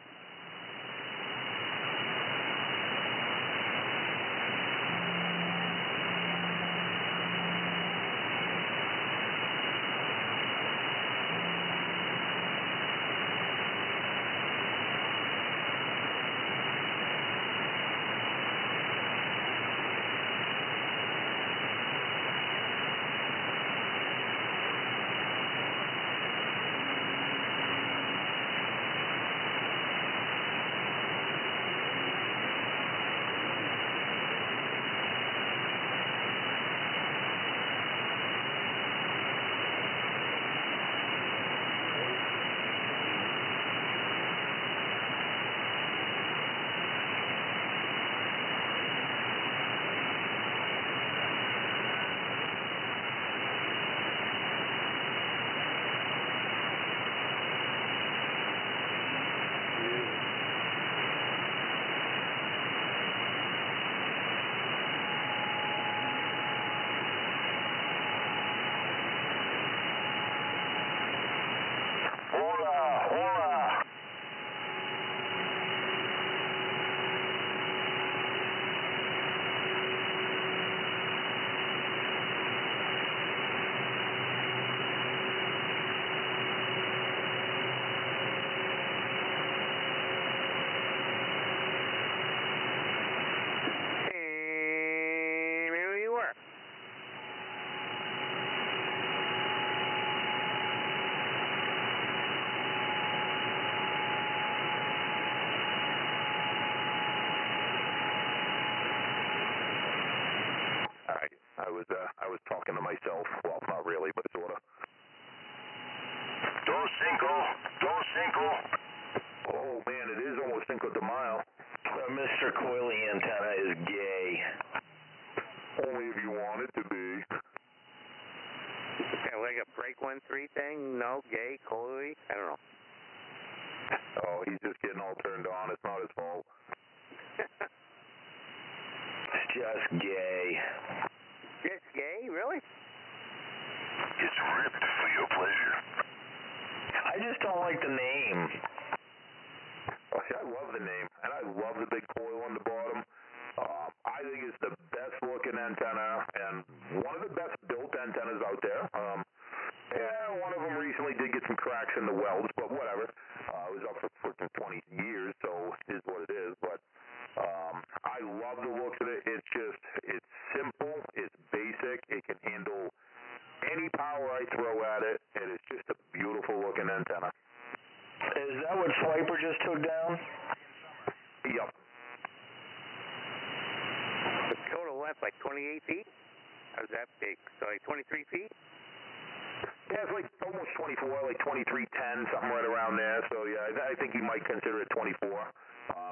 I was talking to myself. Well, not really, but sort of. Cinco? Oh, man, it is almost Cinco de Mayo. Mr. Coily Antenna is gay. Only if you want it to be. Yeah, like a break 1-3 thing? No, gay, coily? I don't know. Oh, he's just getting all turned on. It's not his fault. It's just gay. Just gay? Really? It's ripped for your pleasure. I just don't like the name. Oh, see, I love the name, and I love the big coil on the bottom. I think it's the best looking antenna, and one of the best built antennas out there. Yeah, one of them recently did get some cracks in the welds, but whatever. It was up for freaking 20 years, so it is what it is. But I love the looks of it. It's simple, it's basic, it can handle any power I throw at it, and it's just a beautiful looking antenna. Is that what Swiper just took down? Yep. The total length, like 28 feet? How's that big? So like 23 feet? Yeah, it's like almost 24, like 2310, something right around there. So yeah, I think you might consider it 24.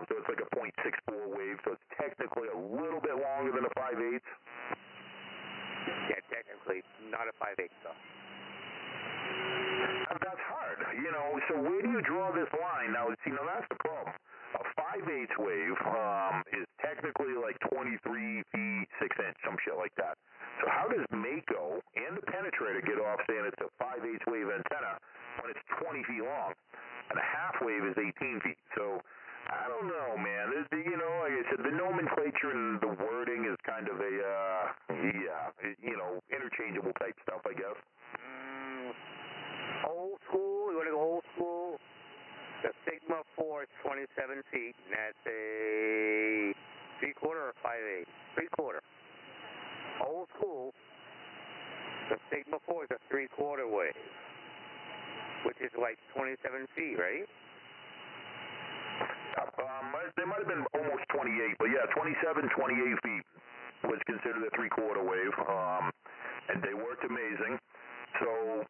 So it's like a .64 wave, so it's technically a little bit longer than a 5/8. Yeah, technically, not a 5/8 though. That's hard, so where do you draw this line? Now, that's the problem. A 5/8 wave is technically like 23 feet, 6 inch, some shit like that. So how does Mako and the penetrator get off saying it's a 5/8 wave antenna when it's 20 feet long? And a half wave is 18 feet. So I don't know, man. Like I said, the nomenclature and the wording is kind of a, interchangeable type stuff, I guess. Old school, you want to go old school? The Sigma 4 is 27 feet, and that's a 3/4 or 5/8? 3/4. Old school, the Sigma 4 is a 3/4 wave, which is like 27 feet, right? They might have been almost 28, but yeah, 27, 28 feet was considered a 3/4 wave, and they worked amazing. So,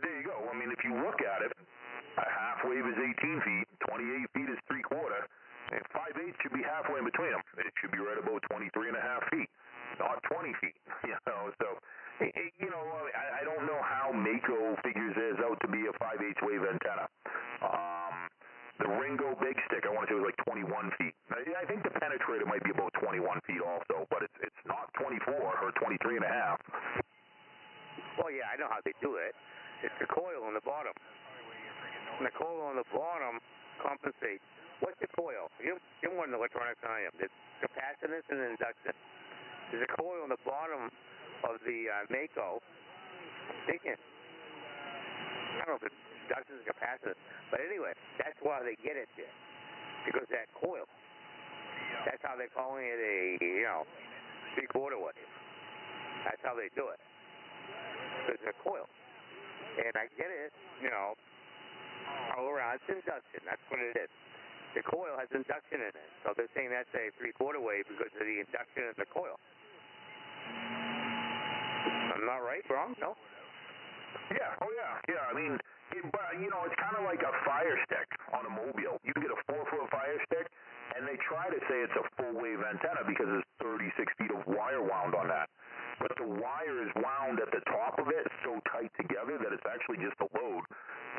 there you go. I mean, if you look at it, a half wave is 18 feet, 28 feet is 3/4, and 5/8 should be halfway in between them. It should be right about 23.5 feet, not 20 feet, so, I don't know how Mako figures theirs out to be a 5/8 wave antenna. The Ringo Big Stick, I want to say, was like 21 feet. I think the penetrator might be about 21 feet also, but it's not 24 or 23.5. Well, yeah, I know how they do it. It's the coil on the bottom. And the coil on the bottom compensates. What's the coil? You're more in electronics than I am. There's capacitance and inductance. There's a coil on the bottom of the Mako. Thinking, I don't know if it's inductance or capacitance, but anyway, that's why they get it there. Because that coil. That's how they're calling it a, 3/4 wave. That's how they do it. Because they're coil. And I get it, all around. It's induction. That's what it is. The coil has induction in it. So they're saying that's a 3/4 wave because of the induction in the coil. I'm not right? Wrong? No? Yeah, oh yeah. I mean, it's kind of like a fire stick on a mobile. You can get a 4-foot fire stick, and they try to say it's a full wave antenna because there's 36 feet of wire wound on that. But the wire is wound at the top of it so tight together that it's actually just a load,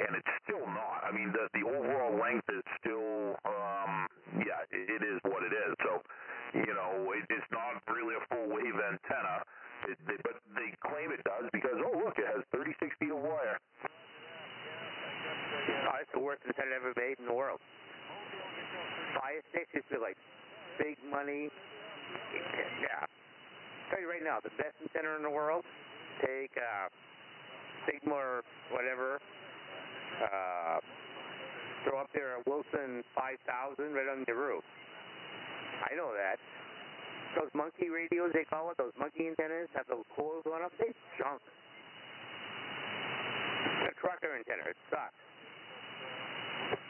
and it's still not. I mean, the overall length is still, it is what it is. So, it's not really a full wave antenna, but they claim it does because, look, it has 36 feet of wire. Oh, it's the worst antenna ever made in the world. Fire sticks used to be like big money. Yeah. I'll tell you right now, the best antenna in the world, take Sigma or whatever, throw up there a Wilson 5000 right on your roof. I know that. Those monkey radios, they call it, those monkey antennas, have those coils going up, they junk. The trucker antenna, it sucks.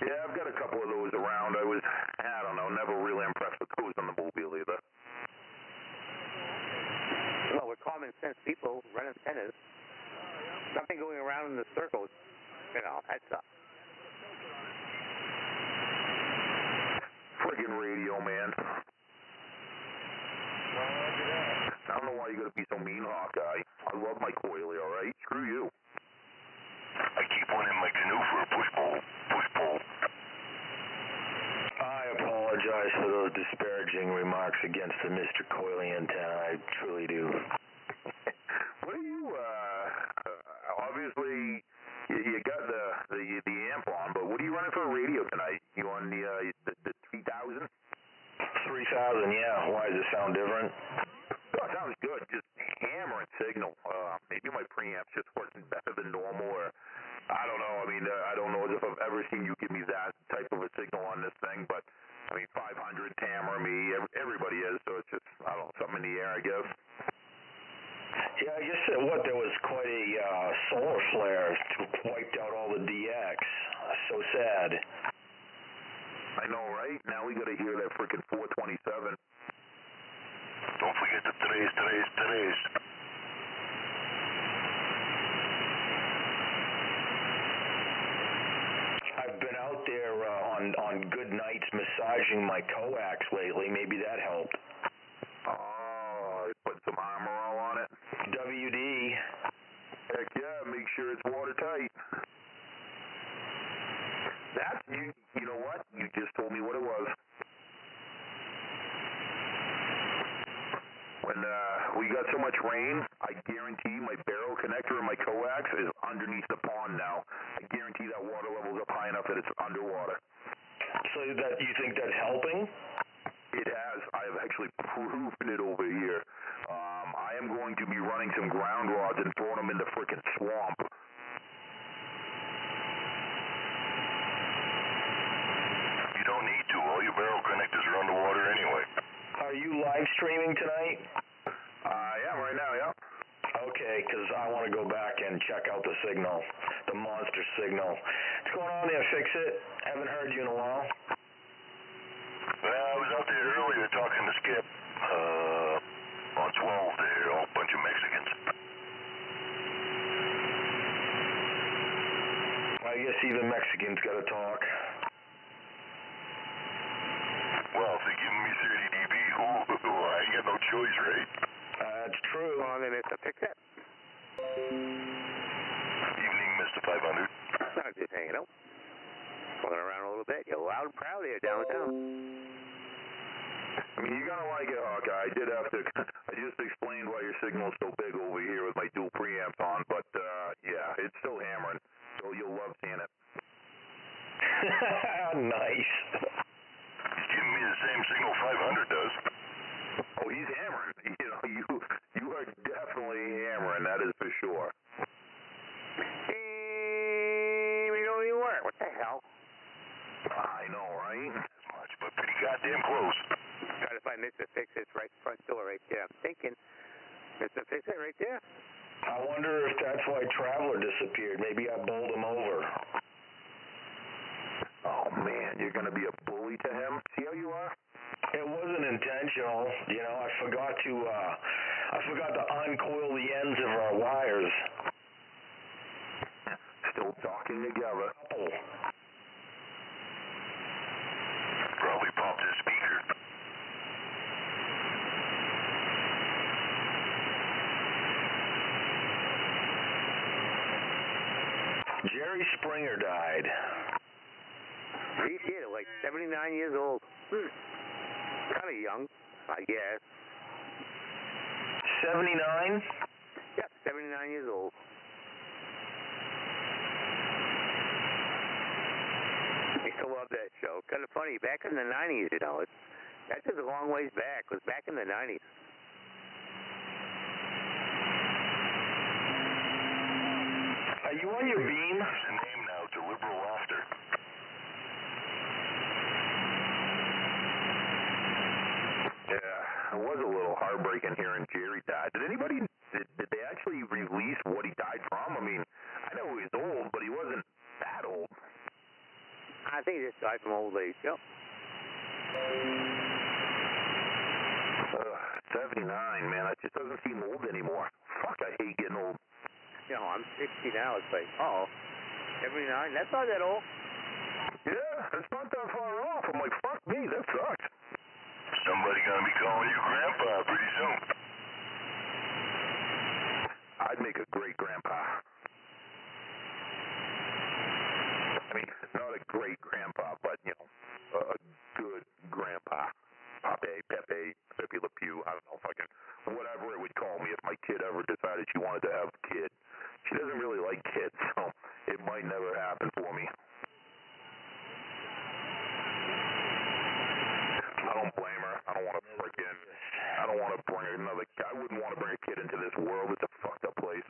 Yeah, I've got a couple of those around. I don't know, never really impressed with those on the mobile either. Well, we're common sense people, run antennas. Nothing going around in the circles, that sucks. friggin' radio, man. I don't know why you gotta be so mean, Hawkeye. I love my coily, alright? Screw you. I keep one in my canoe for a push-pole. Push-pole. I apologize for those disparaging remarks against the Mr. Coily antenna. I truly do. What are you, obviously, you got the amp on, but what are you running for a radio tonight? You on the 3000? 3000, yeah. Why does it sound different? Oh, it sounds good. Just hammering signal. Maybe my preamp's just working better than normal, or I don't know. I mean, I don't know if I've ever seen you give me that type of a signal on this thing, but I mean, 500 hammer me. Everybody is, so it's just, I don't know, something in the air, I guess. Yeah, I guess there was quite a solar flare wiped out all the DX. So sad. I know, right? Now we gotta hear that freaking 427. Don't forget the today's. I've been out there on good nights massaging my coax lately. Maybe that helped. Oh, put some armor all on it. WD. Heck yeah, make sure it's watertight. That's, you know what? You just told me what it was. When we got so much rain, I guarantee my barrel connector and my coax is underneath the pond now. I guarantee that water level's up high enough that it's underwater. So that you think that's helping? It has. I have actually proven it over here. I am going to be running some ground rods and throwing them in the frickin' swamp. You don't need to. All your barrel connectors are underwater anyway. Are you live streaming tonight? I am right now, yeah. Okay, because I want to go back and check out the signal, the monster signal. What's going on there? Fix it? Haven't heard you in a while. Well, I was out there earlier talking to Skip. On 12 there, a whole bunch of Mexicans. I guess even Mexicans got to talk. Well, if they're giving me 30 dB, I ain't got no choice, right? That's true. Well, then it's a fix it. Evening, Mr. 500. I'm just hanging out. Going around a little bit. You're loud and proud here downtown. I mean, you're going to like it, Hawkeye. I did have to, I just explained why your signal's so big over here with my dual preamps on, but, yeah, it's still hammering, so you'll love seeing it. Nice. He's giving me the same signal 500 does. Oh, he's hammering. You know, you are definitely hammering, that is for sure. We know you weren't. What the hell? I know, right? As much, but pretty goddamn close. Trying to find Mr. Fix-It's right front door right there. I'm thinking, Mr. Fix-It right there. I wonder if that's why Traveler disappeared. Maybe I bowled him over. Oh, man, you're going to be a bully to him? See how you are? It wasn't intentional. You know, I forgot to uncoil the ends of our wires. Still talking together. Probably popped his speaker. Jerry Springer died. He did it, like 79 years old. Kind of young, I guess. 79? Yeah, 79 years old. I used to love that show. Kind of funny. Back in the 90s, you know, that's just a long ways back. It was back in the 90s. Are you on your beam? There's a name now to liberal laughter. Yeah, it was a little heartbreaking hearing Jerry died. Did they actually release what he died from? I mean, I know he was old, but he wasn't that old. I think he just died from old age, yep. 79, man, that just doesn't seem old anymore. Fuck, I hate getting old. You know, I'm 60 now. It's like, 79? That's not that old. Yeah, it's not that far off. I'm like, fuck me, that sucks. Somebody gonna be calling you Grandpa pretty soon. I'd make a great grandpa. I mean, not a great grandpa, but, you know, a good grandpa. Pape, Pepe, Pepe Le Pew, I don't know, fucking whatever it would call me if my kid ever decided she wanted to have a kid. She doesn't really like kids, so it might never happen for me. I don't blame her. I don't want to bring another, I wouldn't want to bring a kid into this world. It's a fucked up place.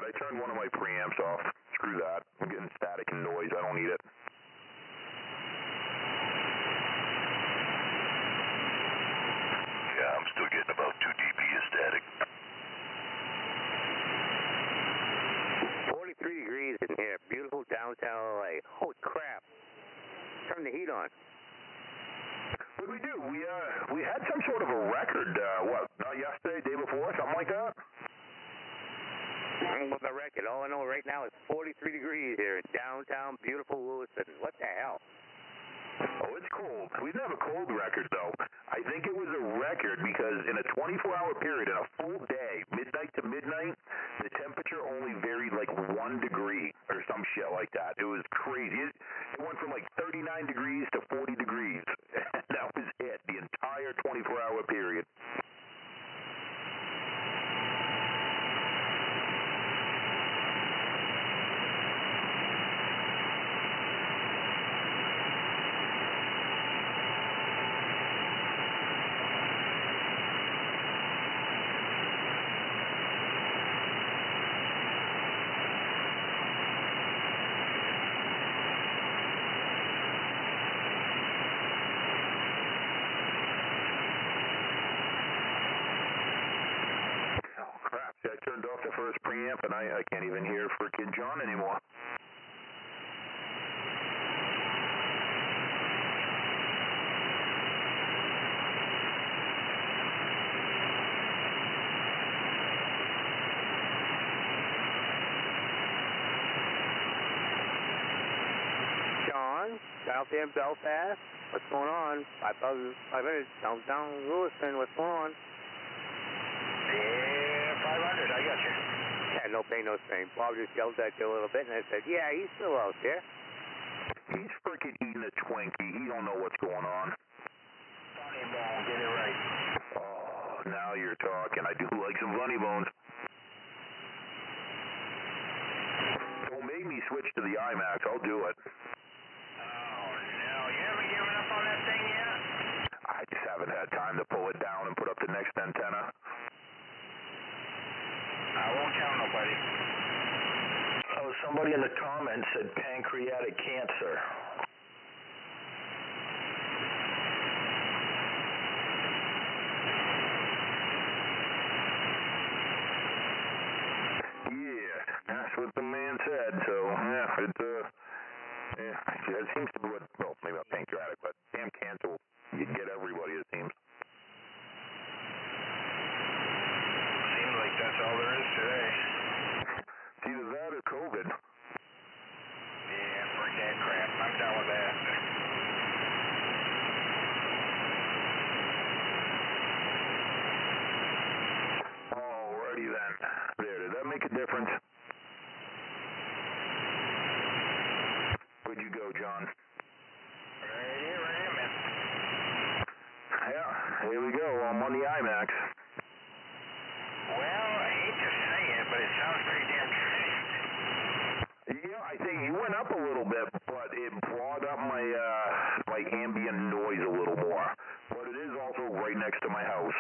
I turned one of my preamps off. Screw that. I'm getting static and noise. I don't need it. Yeah, I'm still getting about 2 dB of static. 43 degrees in here. Beautiful downtown LA. Holy crap. Turn the heat on. What did we do? We had some sort of a record, not yesterday, day before, something like that? With the record, all I know right now is 43 degrees here in downtown, beautiful Lewiston. What the hell? Oh, it's cold. We didn't have a cold record, though. I think it was a record because in a 24-hour period, in a full day, midnight to midnight, the temperature only varied like 1 degree or some shit like that. It was crazy. It went from like 39 degrees to 40 degrees. That was it, the entire 24-hour period. I turned off the first preamp, and I can't even hear frickin' John anymore. John, out there in Belfast. What's going on? 500 downtown Lewiston. What's going on? Yeah, 500, I got you. Yeah, no pain, no strain. Bob just yelled at you a little bit, and I said, yeah, he's still out there. He's frickin' eating a Twinkie. He don't know what's going on. Funny bone, get it right. Oh, now you're talking. I do like some funny bones. Don't make me switch to the IMAX. I'll do it. Oh, no. You haven't given up on that thing yet? I just haven't had time to pull it down and put up the next antenna. I won't tell nobody. Oh, somebody in the comments said pancreatic cancer. Yeah, that's what the man said. So, yeah, it seems to be what, well, maybe not pancreatic, but damn cancer will get everybody, it seems. Seems like that's all there is today. It's either that or COVID. Yeah, frick that crap. I'm done with that. Alrighty then. There, did that make a difference? Where'd you go, John? Right here I am, man. Yeah, here we go. I'm on the IMAX. Well, I hate to say it, but it sounds pretty damn good. Yeah, I think he went up a little bit, but it brought up my my ambient noise a little more. But it is also right next to my house.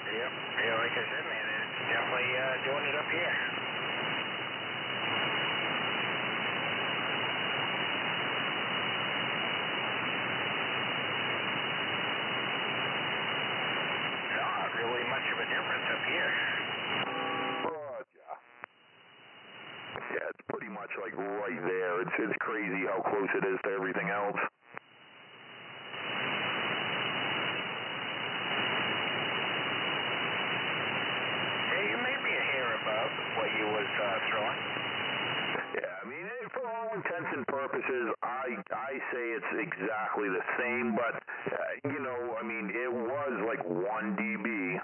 Yep. Yeah, like I said, man, it's definitely doing it up here. difference up here. Roger. Yeah, it's pretty much like right there. It's crazy how close it is to everything else. Yeah, you may be a hair above what you was throwing. Yeah, I mean, for all intents and purposes, I say it's exactly the same, but, you know, I mean, it was like 1 dB,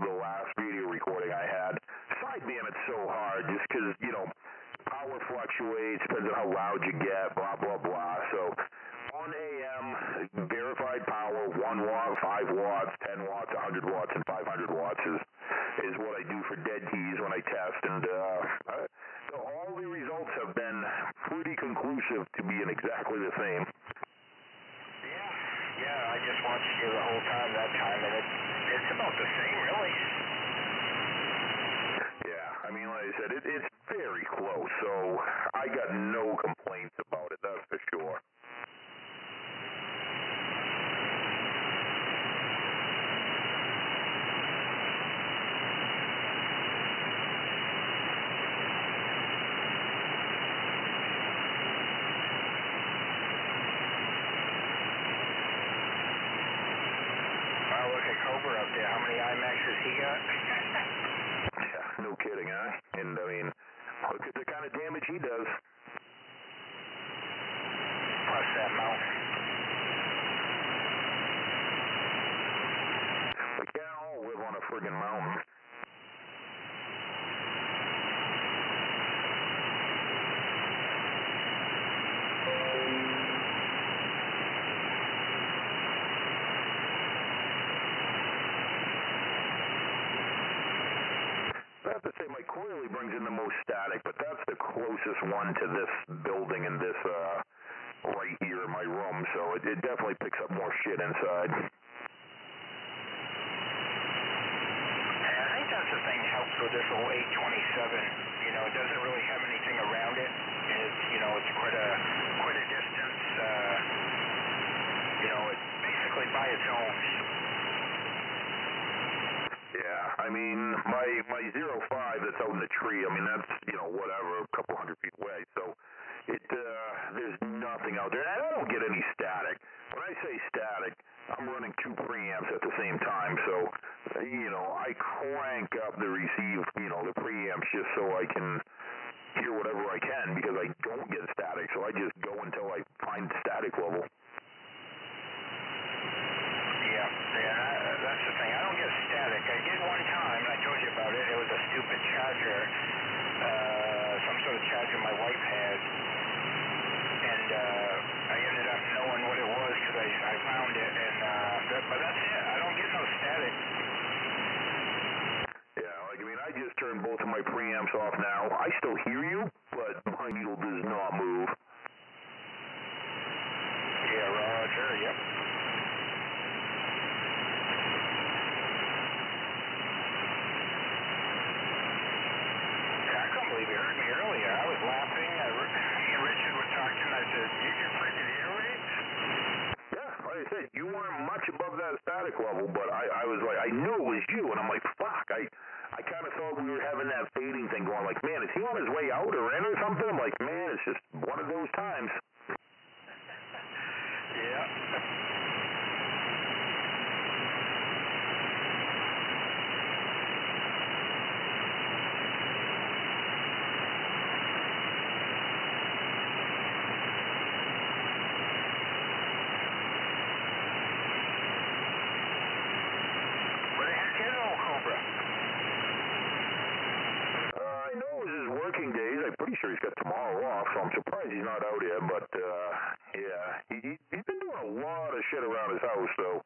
the last video recording I had. Sideband, it's so hard just because, you know, power fluctuates, depends on how loud you get, blah, blah, blah. So on AM, verified power, 1 watt, 5 watts, 10 watts, 100 watts, and 500 watts is what I do for dead keys when I test, and so all the results have been pretty conclusive to being exactly the same. Yeah, I just watched you the whole time that time, and it's about the same, really. Yeah, I mean, like I said, it's very close, so I got no complaints about it, that's for sure. Look at Cobra up there. How many IMAXs he got? Yeah, no kidding, huh? And, I mean, look at the kind of damage he does. Plus that mountain. We can't all live on a friggin' mountain. I have to say, my coily brings in the most static, but that's the closest one to this building and this right here in my room, so it definitely picks up more shit inside. Yeah, I think that's the thing that helps with this old 827. You know, it doesn't really have anything around it, and it's, you know, it's quite a distance. You know, it's basically by its own. Yeah, I mean, my 05 that's out in the tree, I mean, that's, you know, whatever, a couple 100 feet away, so there's nothing out there, and I don't get any static. When I say static, I'm running 2 preamps at the same time, so, you know, I crank up the receive, you know, the preamps just so I can hear whatever I can, because I don't get static, so I just go until I find static level. Yeah, that's the thing. I don't get static. I did one time, and I told you about it. It was a stupid charger, some sort of charger my wife had, and I ended up knowing what it was because I found it, and but that's it. I don't get no static. Yeah, like, I mean, I just turned both of my preamps off now. I still hear you, but my needle does not move. Yeah, Roger, yep. You heard me earlier. I was laughing. Me and Richard were talking. I said, "You can freaking hear me?" Yeah, like I said, you weren't much above that static level, but I was like, I knew it was you, and I'm like, fuck. I kind of thought we were having that fading thing going. Like, man, is he on his way out or in or something? I'm like, man, it's just one of those times. Yeah. I know it was his working days. I'm pretty sure he's got tomorrow off, so I'm surprised he's not out here. But, yeah, he's been doing a lot of shit around his house, so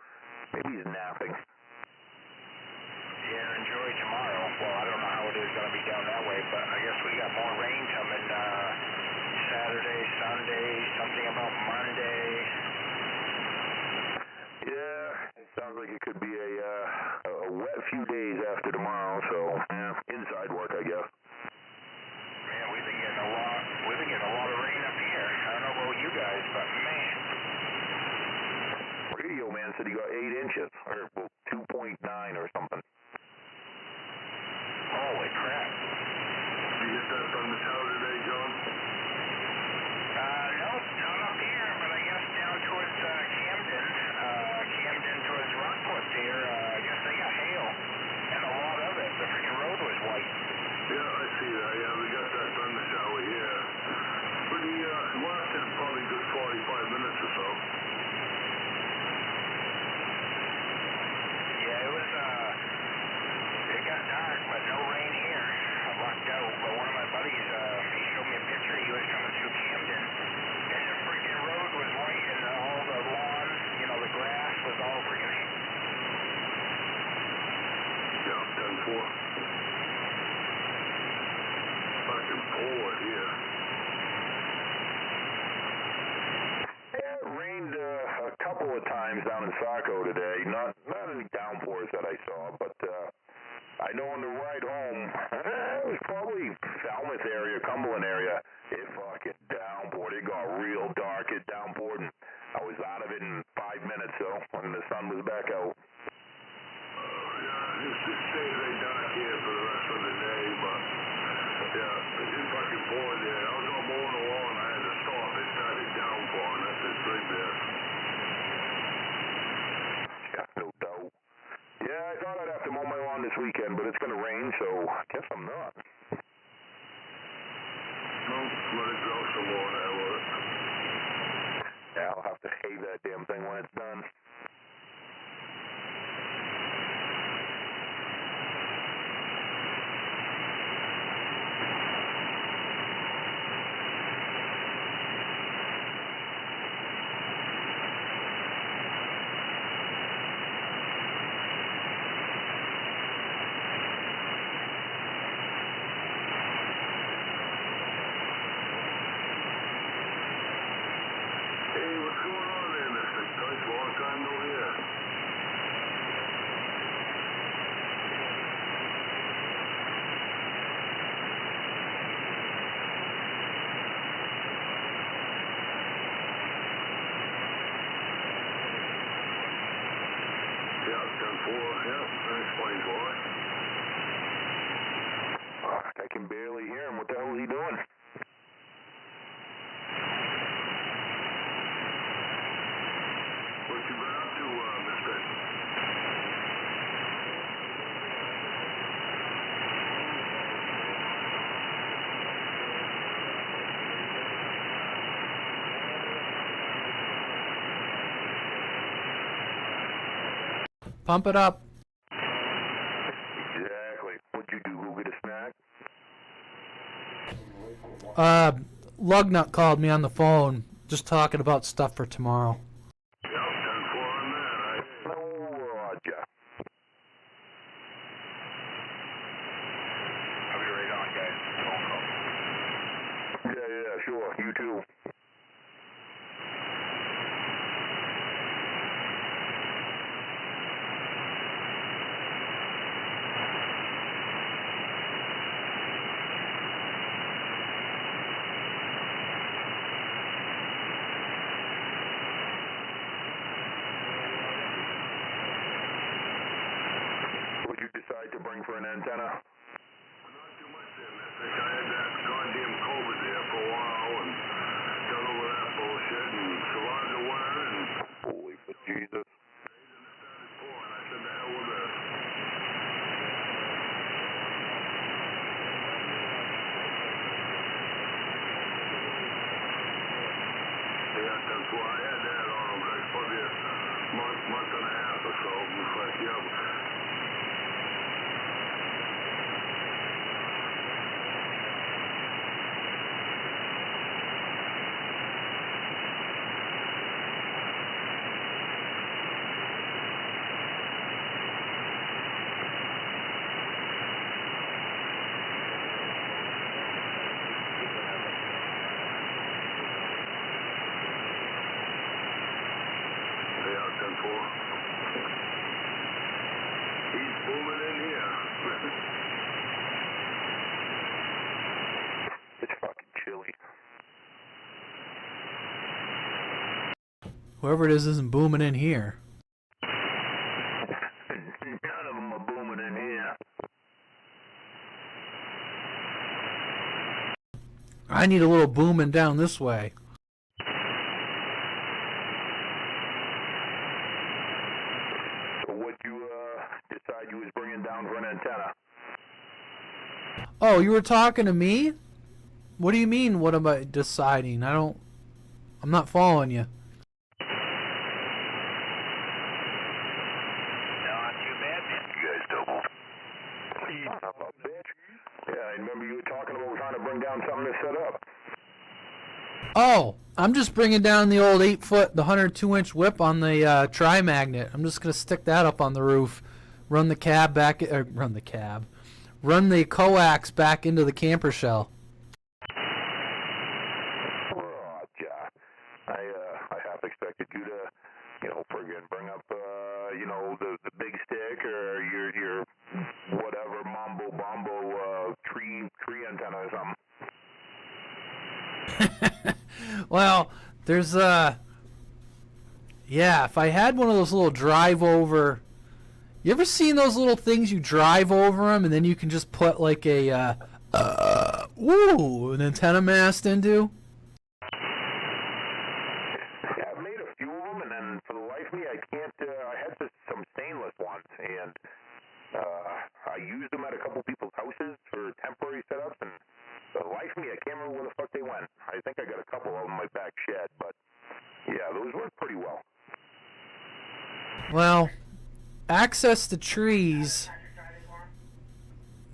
maybe he's napping. Yeah, enjoy tomorrow. Well, I don't know how it is going to be down that way, but I guess we got more rain coming Saturday, Sunday, something about Monday. Yeah, it sounds like it could be a wet few days after tomorrow, so, yeah, inside work, I guess. Man, we've been getting a lot of rain up here. I don't know about you guys, but man. Radio man said he got 8 inches, or well, 2.9 or something. thunder shower today, John? Nope, not up here, but I guess down towards Camden, Camden towards Rockport there, I guess they got hail, and a lot of it. The freaking road was white. Yeah, I see that. Yeah, we got that thunder shower here. Pretty, lasted probably a good 45 minutes or so. Yeah, it got dark, but no rain here. I lucked out, but one of my buddies, he showed me a picture. He was coming through Camden, and the freaking road was white, and all the lawn, the grass was all freaking. Yeah, 10-4. Fucking poured here. Yeah, it rained a couple of times down in Saco today. Not any downpours that I saw, but I know on the ride home, it was probably Falmouth area, Cumberland area. It fucking downpoured. It got real dark. It downpoured, and I was out of it in 5 minutes, though, when the sun was back out. Yeah, it stays like dark here for the rest of the day, but yeah, it did fucking pour there. I was on mowing the lawn, I had to stop. It started downpouring. That's it right there. Yeah, no doubt. Yeah, I thought I'd have to mow my lawn this weekend, but it's going to rain, so I guess I'm not. No, let it grow some more now, will it? Yeah, I'll have to hay that damn thing when it's done. Hey, what's going on there, Mr. Coach? Long time no hear. Yeah, 10-4. Yeah, that explains why. Fuck, I can barely hear him. What the hell is he doing? What you been up to, mister? Pump it up. Exactly. What'd you do? Go get a snack? Lugnut called me on the phone, just talking about stuff for tomorrow. Yeah, 10-4 on that. No, Roger. I'll be right on, guys. Phone call. Yeah, sure. You too. What'd you decide to bring for an antenna? Not too much there, mister. I had that goddamn COVID there for a while and got over that bullshit and survived the winter and Holy for Jesus. started pouring. I said, the hell with this. Yeah, 10-4. I had that on probably a month and a half or so. It's like, yeah. Yeah, 10-4. He's booming in here. It's fucking chilly. Whoever it is isn't booming in here. None of them are booming in here. I need a little booming down this way. So what you decide you was bringing down for an antenna? Oh, you were talking to me? What do you mean, what am I deciding? I'm not following you. Not too bad, man. You guys doubled. Son of a bitch. Yeah, I remember you were talking about trying to bring down something to set up. Oh, I'm just bringing down the old 8-foot, the 102-inch whip on the tri-magnet. I'm just going to stick that up on the roof, run the coax back into the camper shell. Roger. I half expected you to, friggin' bring up, the big stick or your whatever mambo tree antenna or something. Well, there's if I had one of those little drive over, you ever seen those little things you drive over them and then you can just put like an antenna mast into? Yeah, I've made a few of them, and then for the life of me, I can't. I had some stainless ones, and I used them at a couple people's houses for temporary setups, and for the life of me, I can't remember where the fuck they went. I think I got a couple of them in my back shed, but yeah, those work pretty well. Well, access to trees.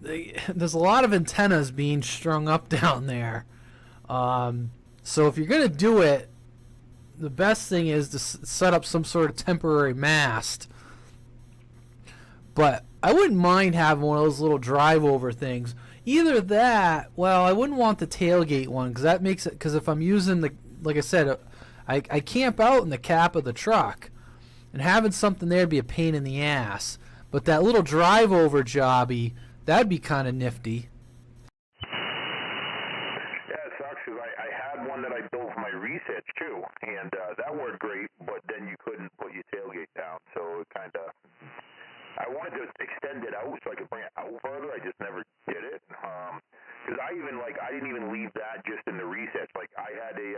There's a lot of antennas being strung up down there. So if you're going to do it, the best thing is to set up some sort of temporary mast. But I wouldn't mind having one of those little drive-over things. Either that, well, I wouldn't want the tailgate one because that makes it, because if I'm using like I said, I camp out in the cab of the truck, and having something there would be a pain in the ass. But that little drive-over jobby, that'd be kind of nifty. Yeah, it sucks because I had one that I built for my research too, and that worked great, but then you couldn't put your tailgate down, so it kind of... I wanted to extend it out so I could bring it out further. I just never did it. Because I didn't even leave that just in the research. Like, I had a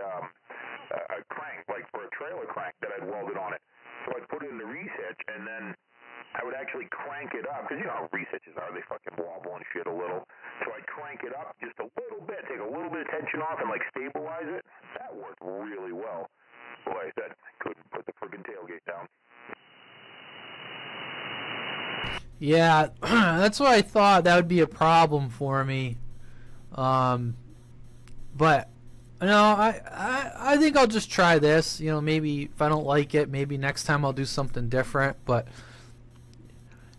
crank, like for a trailer crank that I'd welded on it. So I'd put it in the research, and then I would actually crank it up. Because you know how researches are. They fucking wobble and shit a little. So I'd crank it up just a little bit, take a little bit of tension off, and, stabilize it. That worked really well. Boy, I said I couldn't put the friggin' tailgate down. Yeah, that's what I thought. That would be a problem for me. But I think I'll just try this. Maybe if I don't like it, maybe next time I'll do something different. But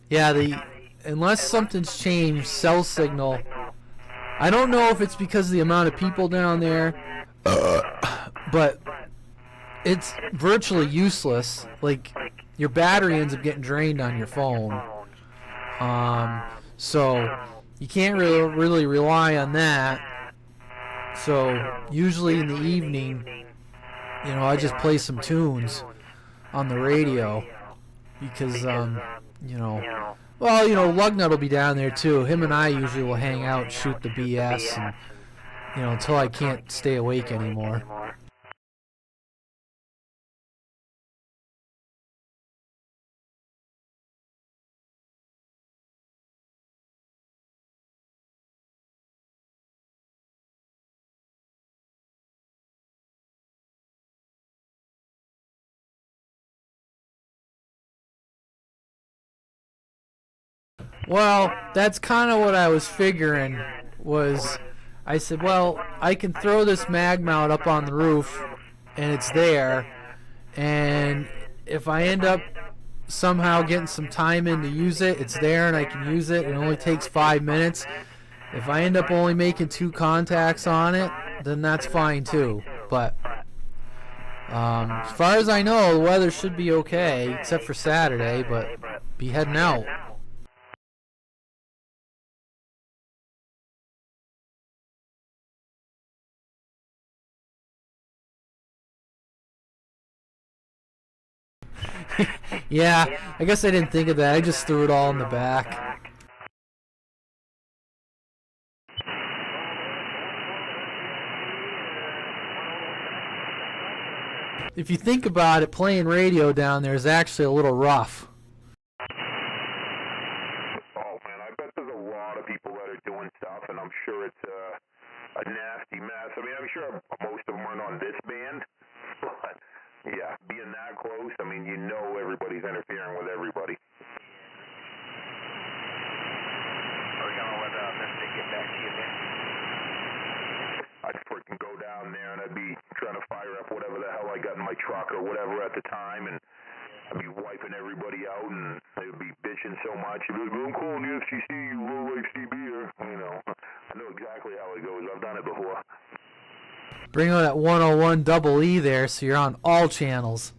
yeah, unless something's changed, cell signal. I don't know if it's because of the amount of people down there, but it's virtually useless. Like, your battery ends up getting drained on your phone. So you can't really rely on that. So usually in the evening, I just play some tunes on the radio because, Lugnut will be down there too. Him and I usually will hang out, shoot the BS, and, until I can't stay awake anymore. Well, that's kind of what I was figuring. I said, well, I can throw this mag mount up on the roof, and it's there. And if I end up somehow getting some time in to use it, it's there and I can use it. It only takes 5 minutes. If I end up only making 2 contacts on it, then that's fine too. But as far as I know, the weather should be okay, except for Saturday, but be heading out. Yeah, I guess I didn't think of that. I just threw it all in the back. If you think about it, playing radio down there is actually a little rough. Oh man, I bet there's a lot of people that are doing stuff, and I'm sure it's a nasty mess. I mean, I'm sure most of them aren't on this band, but yeah, being that close, I mean, you know everybody's interfering with everybody. We're going to let them get back to you, man. I'd freaking go down there and I'd be trying to fire up whatever the hell I got in my truck or whatever at the time, and I'd be wiping everybody out, and they'd be bitching so much. They'd be like, I'm calling the FCC, you low-life CB'er. You know, I know exactly how it goes. I've done it before. Bring on that 101 double E there so you're on all channels.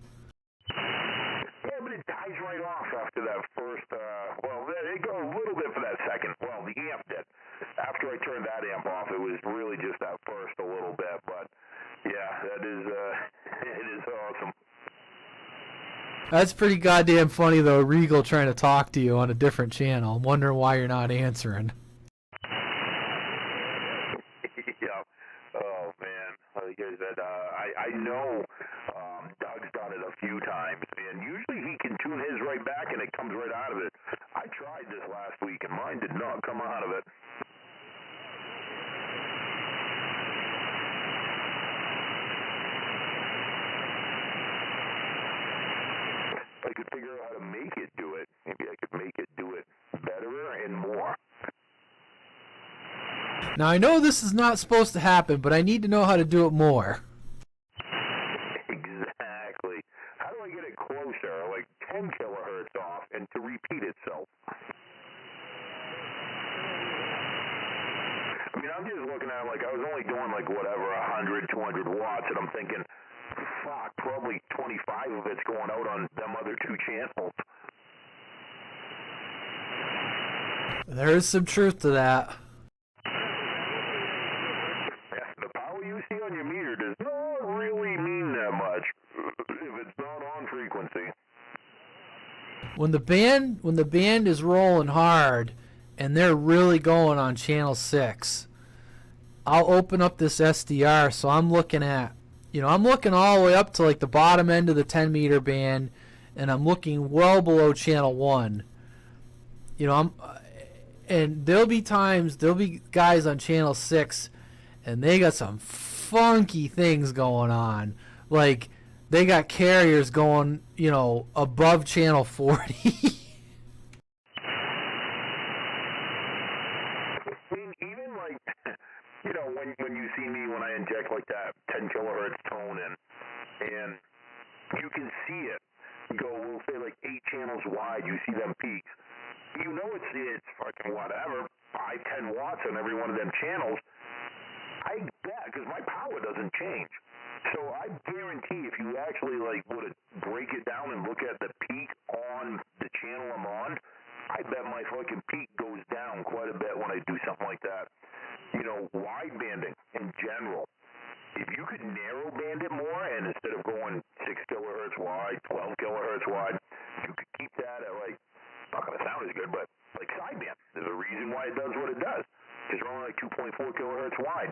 Yeah, but it dies right off after that first, well, it goes a little bit for that second. Well, the amp did. After I turned that amp off, it was really just that first a little bit, but yeah, that is, it is awesome. That's pretty goddamn funny, though, Regal trying to talk to you on a different channel. I'm wondering why you're not answering. Yeah. Oh, man. Like I said, I know Doug's done it a few times, and usually he can tune his right back, and it comes right out of it. I tried this last week, and mine did not come out of it. If I could figure out how to make it do it, maybe I could make it do it better and more. Now, I know this is not supposed to happen, but I need to know how to do it more. Exactly. How do I get it closer, like 10 kilohertz off, and to repeat itself? I mean, I'm just looking at it like I was only doing like whatever, 100, 200 watts, and I'm thinking, fuck, probably 25 of it's going out on them other two channels. There is some truth to that. Yeah, the power you see on your meter does not really mean that much if it's not on frequency. When the band is rolling hard and they're really going on channel 6, I'll open up this SDR, so I'm looking at, I'm looking all the way up to like the bottom end of the 10 meter band, and I'm looking well below channel 1. And there'll be guys on channel 6, and they got some funky things going on. Like, they got carriers going, above channel 40. Even like, when you see me when I inject like that 10 kilohertz tone in, and you can see it go, we'll say like 8 channels wide, you see them peaks. It's fucking whatever, 5-10 watts on every one of them channels. I bet, because my power doesn't change. So I guarantee if you actually like would break it down and look at the peak on the channel I'm on, I bet my fucking peak goes down quite a bit when I do something like that. Wide banding in general. If you could narrow band it more, and instead of going 6 kilohertz wide, 12 kilohertz wide, you could keep that at like, not going to sound as good, but like sideband. There's a reason why it does what it does. Because you're only like 2.4 kilohertz wide.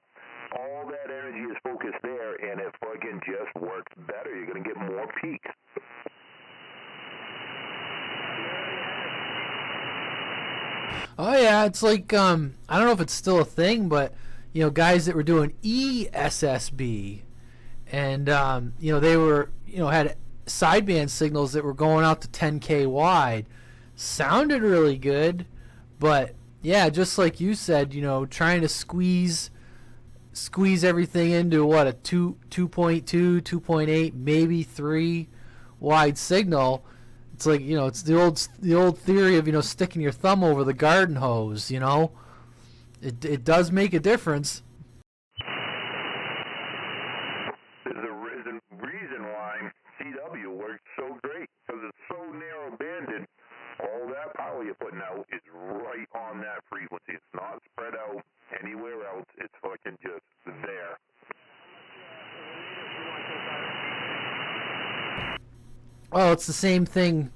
All that energy is focused there, and it fucking just works better. You're going to get more peaks. Oh yeah, it's like I don't know if it's still a thing, but guys that were doing ESSB, and they were had sideband signals that were going out to 10K wide, sounded really good, but yeah, just like you said, trying to squeeze everything into what, a 2.2, 2.8, maybe 3 wide signal. It's like, it's the old theory of, sticking your thumb over the garden hose, It does make a difference. There's a reason why CW works so great, because it's so narrow banded. All that power you're putting out is right on that frequency. It's not spread out anywhere else. It's fucking just there. Oh, it's the same thing.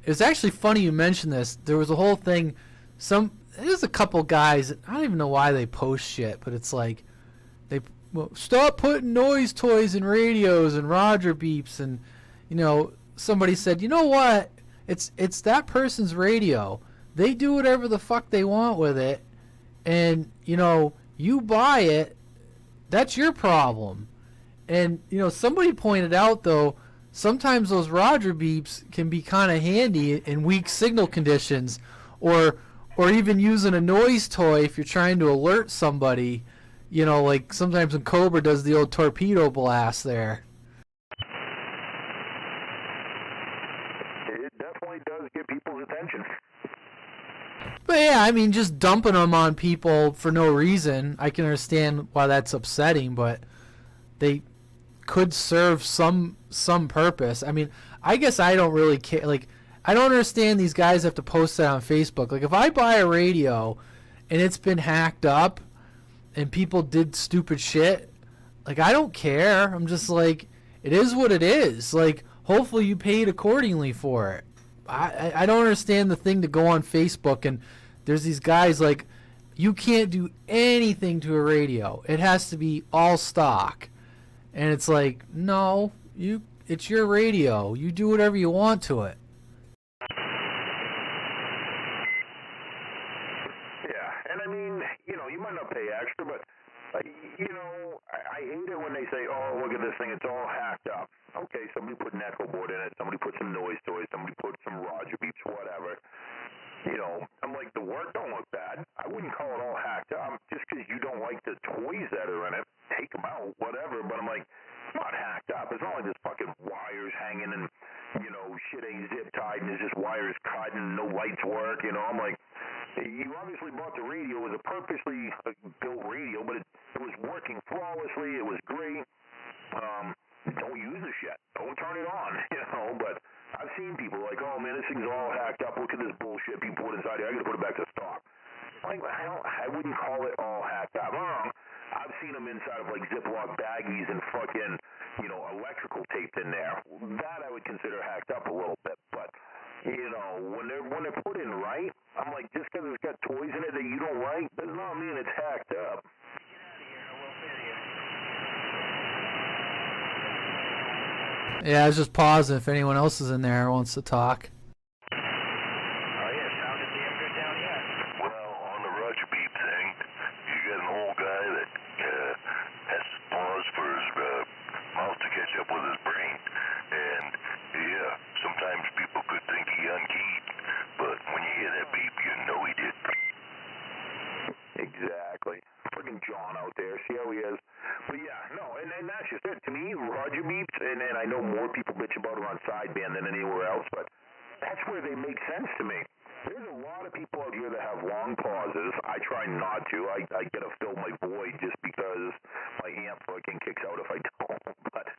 It's actually funny you mentioned this. There was a whole thing. There's a couple guys. I don't even know why they post shit, but it's like, stop putting noise toys in radios and Roger beeps, and somebody said, you know what? It's that person's radio. They do whatever the fuck they want with it, and you buy it. That's your problem. And somebody pointed out though, sometimes those Roger beeps can be kind of handy in weak signal conditions, or even using a noise toy if you're trying to alert somebody. Like sometimes when Cobra does the old torpedo blast there. It definitely does get people's attention. But yeah, I mean, just dumping them on people for no reason, I can understand why that's upsetting, but they could serve some purpose. I mean, I guess I don't really care. Like, I don't understand these guys have to post that on Facebook. Like, if I buy a radio and it's been hacked up and people did stupid shit, like, I don't care. I'm just like, it is what it is. Like, hopefully you paid accordingly for it. I don't understand the thing to go on Facebook and there's these guys like, you can't do anything to a radio. It has to be all stock. And it's like, no, it's your radio. You do whatever you want to it. Yeah, and I mean, you might not pay extra, but, I hate it when they say, oh, look at this thing, it's all hacked up. Okay, somebody put an echo board in it, somebody put some noise toys, somebody put some Roger beeps, whatever. I'm like, the work don't look bad. I wouldn't call it all hacked up. Just because you don't like the toys that are in it, take them out, whatever. But I'm like, it's not hacked up. It's not like there's fucking wires hanging and, shit ain't zip tied and there's just wires cut and no lights work. I'm like, you obviously bought the radio. It was a purposely built radio, but it was working flawlessly. It was great. Don't use the shit. Don't turn it on, but I've seen people like, oh man, this thing's all hacked up. Look at this bullshit people put inside here. I gotta put it back to stock. Like, I wouldn't call it all hacked up. I've seen them inside of like Ziploc baggies and fucking, electrical taped in there. That I would consider hacked up a little bit. But, when they're put in right, I'm like, just because it's got toys in it that you don't like, does not mean it's hacked up. Yeah, I was just pausing if anyone else is in there wants to talk. Oh, yeah, sounded damn good down here. Well, on the Roger beep thing, you got an old guy that has to pause for his mouth to catch up with his brain. And, yeah, sometimes people could think he unkeyed, but when you hear that beep, you know he did. Exactly. Friggin' John out there, see how he is. But yeah, no, and that's just it. To me, Roger beeps, and I know more people bitch about it on sideband than anywhere else, but that's where they make sense to me. There's a lot of people out here that have long pauses. I try not to. I gotta fill my void just because my amp fucking kicks out if I don't. But,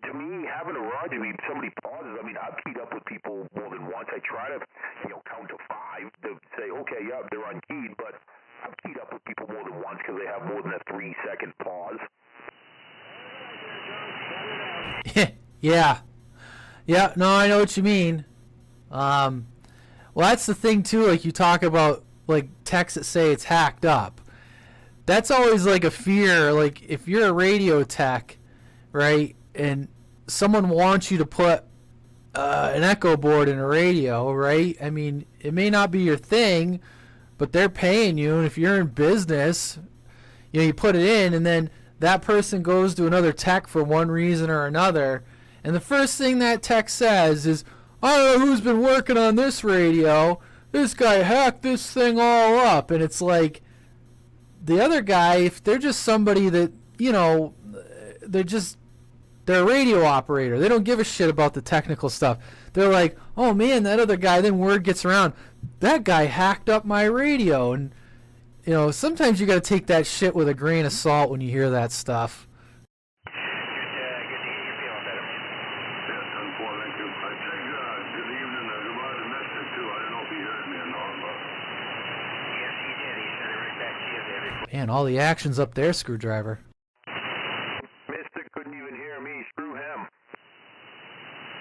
to me, having a Roger beep, somebody pauses. I mean, I've keyed up with people more than once. I try to, count to 5 to say, okay, yeah, they're unkeyed, but I've keyed up with people more than once because they have more than a 3-second pause. Yeah. Yeah, no, I know what you mean. Well, that's the thing, too. Like, you talk about, like, texts that say it's hacked up. That's always, like, a fear. Like, if you're a radio tech, right, and someone wants you to put an echo board in a radio, right? I mean, it may not be your thing, but they're paying you, and if you're in business, you put it in, and then that person goes to another tech for one reason or another, and the first thing that tech says is, I don't know who's been working on this radio. This guy hacked this thing all up. And it's like, the other guy, if they're just somebody that, they're a radio operator. They don't give a shit about the technical stuff. They're like, oh man, that other guy, then word gets around, that guy hacked up my radio. And, sometimes you got to take that shit with a grain of salt when you hear that stuff. Good to hear you're feeling better, man. Yes, thank you. I said good evening to goodbye to Mister, too. I don't know if he heard me or not, but... Yes, he did. He sent it right back to you there. Man, all the action's up there, Screwdriver. Mister couldn't even hear me. Screw him.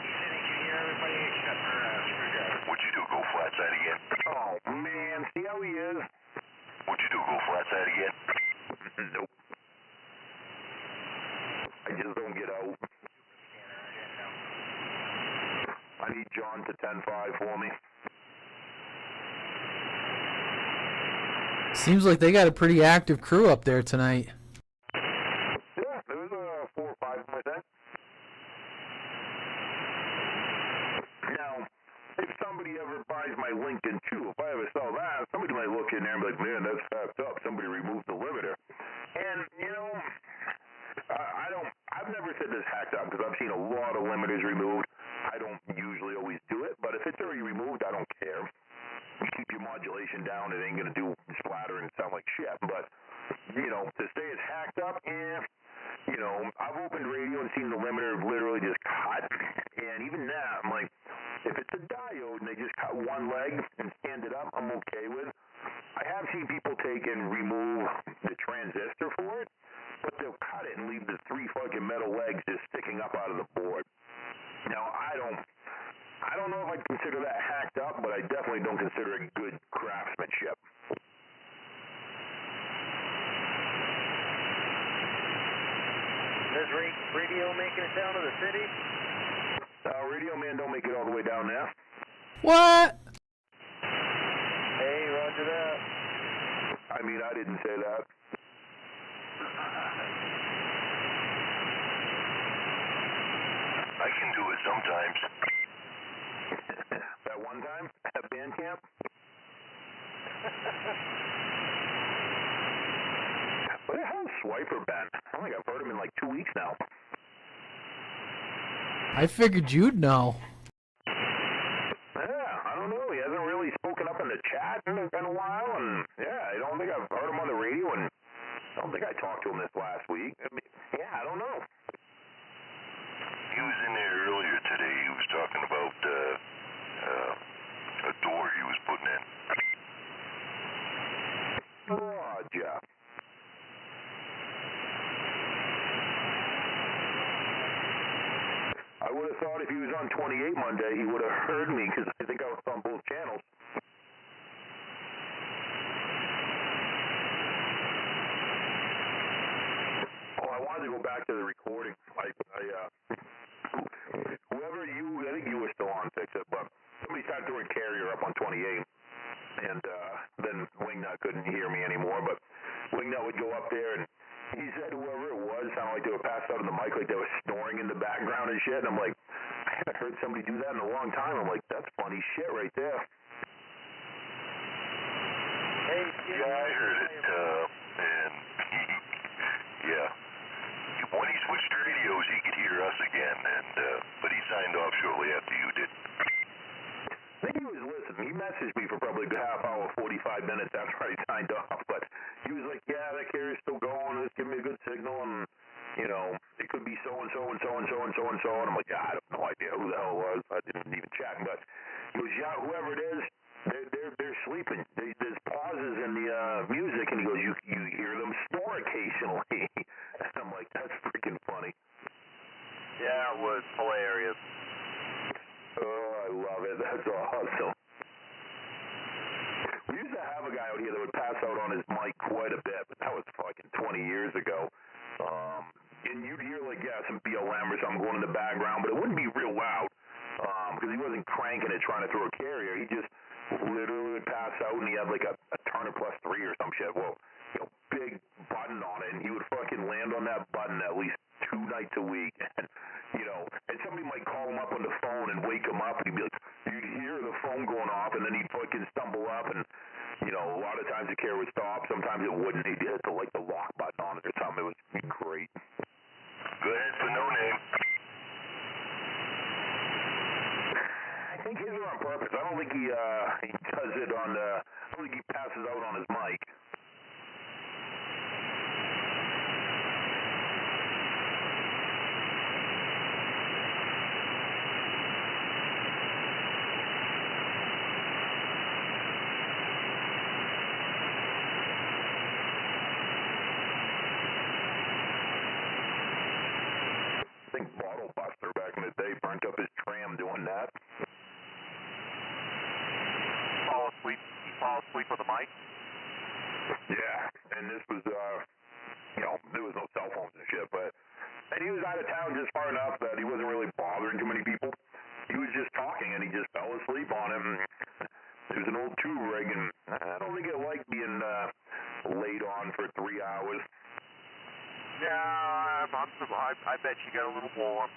He said he could hear everybody except for Screwdriver. What'd you do, go flat side again? Oh, man, see how he is? What'd you do, go flat side again? Nope. on to 10-5 for me. Seems like they got a pretty active crew up there tonight. Yeah, there was 4 or 5 of them. Now, if somebody ever buys my Lincoln 2, if I ever sell that, somebody might look in there and be like, man, that's fucked up. Somebody removed the limiter. And, you know, I've never said this hacked up because I've seen a lot of limiters removed. I don't usually always do it, but if it's already removed, I don't care. You keep your modulation down, it ain't going to do splatter and sound like shit. But, you know, to say it's hacked up, you know, I've opened radio and seen the limiter literally just cut. And even now, I'm like, if it's a diode and they just cut one leg and stand it up, I'm okay with. I have seen people take and remove the transistor for it, but they'll cut it and leave the 3 fucking metal legs just sticking up out of the board. Now, I don't know if I'd consider that hacked up, but I definitely don't consider it good craftsmanship. Is radio making it down to the city? Radio man don't make it all the way down there. What? Hey, roger that. I mean, I didn't say that. I can do it sometimes. That one time at band camp? Where the hell's Swiper been? I don't think I've heard him in like 2 weeks now. I figured you'd know. Yeah, I don't know. He hasn't really spoken up in the chat in a while, and yeah, I don't think I've heard him on the radio, and I don't think I talked to him this last week. I mean, yeah, I don't know. He was in there earlier today. He was talking about a door he was putting in. Roger. I would have thought if he was on 28 Monday, he would have heard me, because I think I was on both channels. Oh, I wanted to go back to the recording. Whoever I think you were still on Fix It, but somebody started throwing Carrier up on 28, and then Wingnut couldn't hear me anymore, but Wingnut would go up there, and he said whoever it was sounded like they were passed out on the mic, like they were snoring in the background and shit, and I'm like, I haven't heard somebody do that in a long time. I'm like, that's funny shit right there. Hey, Yeah, I heard it, and yeah. When he switched to radios, he could hear us again, but he signed off shortly after you did. I think he was listening. He messaged me for probably a good half hour, 45 minutes after I signed off, but he was like, yeah, that carrier's still going, it's giving me a good signal, and, you know, it could be so-and-so and so-and-so and so-and-so, and I'm like, yeah, I have no idea who the hell it was. I didn't even check, but he goes, yeah, whoever it is, they're sleeping. There's pauses in the music, and he goes, you hear them snore occasionally. And I'm like, that's freaking funny. Yeah, it was hilarious. Oh, I love it. That's awesome. We used to have a guy out here that would pass out on his mic quite a bit, but that was fucking 20 years ago. And you'd hear, like, yeah, some BLM or something going in the background, but it wouldn't be real loud because he wasn't cranking it trying to throw a carrier. He just literally would pass out, and he had, like, a Turner +3 or some shit. Well, you know, big button on it, and he would fucking land on that button at least 2 nights a week. And, you know, and somebody might call him up on the phone and wake him up, and he'd be like, you'd hear the phone going off, and then he'd fucking stumble up, and, you know, a lot of times the carrier would stop. Sometimes it wouldn't. He'd hit the lock button on it or something. It was great. Go ahead for no name. I think his are on purpose. I don't think he does it on I don't think he passes out on his mic. I think Bottle Buster back in the day burnt up his tram doing that. Fall asleep. He fall asleep with a mic. Yeah, and this was, you know, there was no cell phones and shit, but, and he was out of town just far enough that he wasn't really bothering too many people. He was was just talking, and he just fell asleep on him. It was an old tube rig, and I don't think it liked being laid on for 3 hours. Yeah, I bet you got a little warm.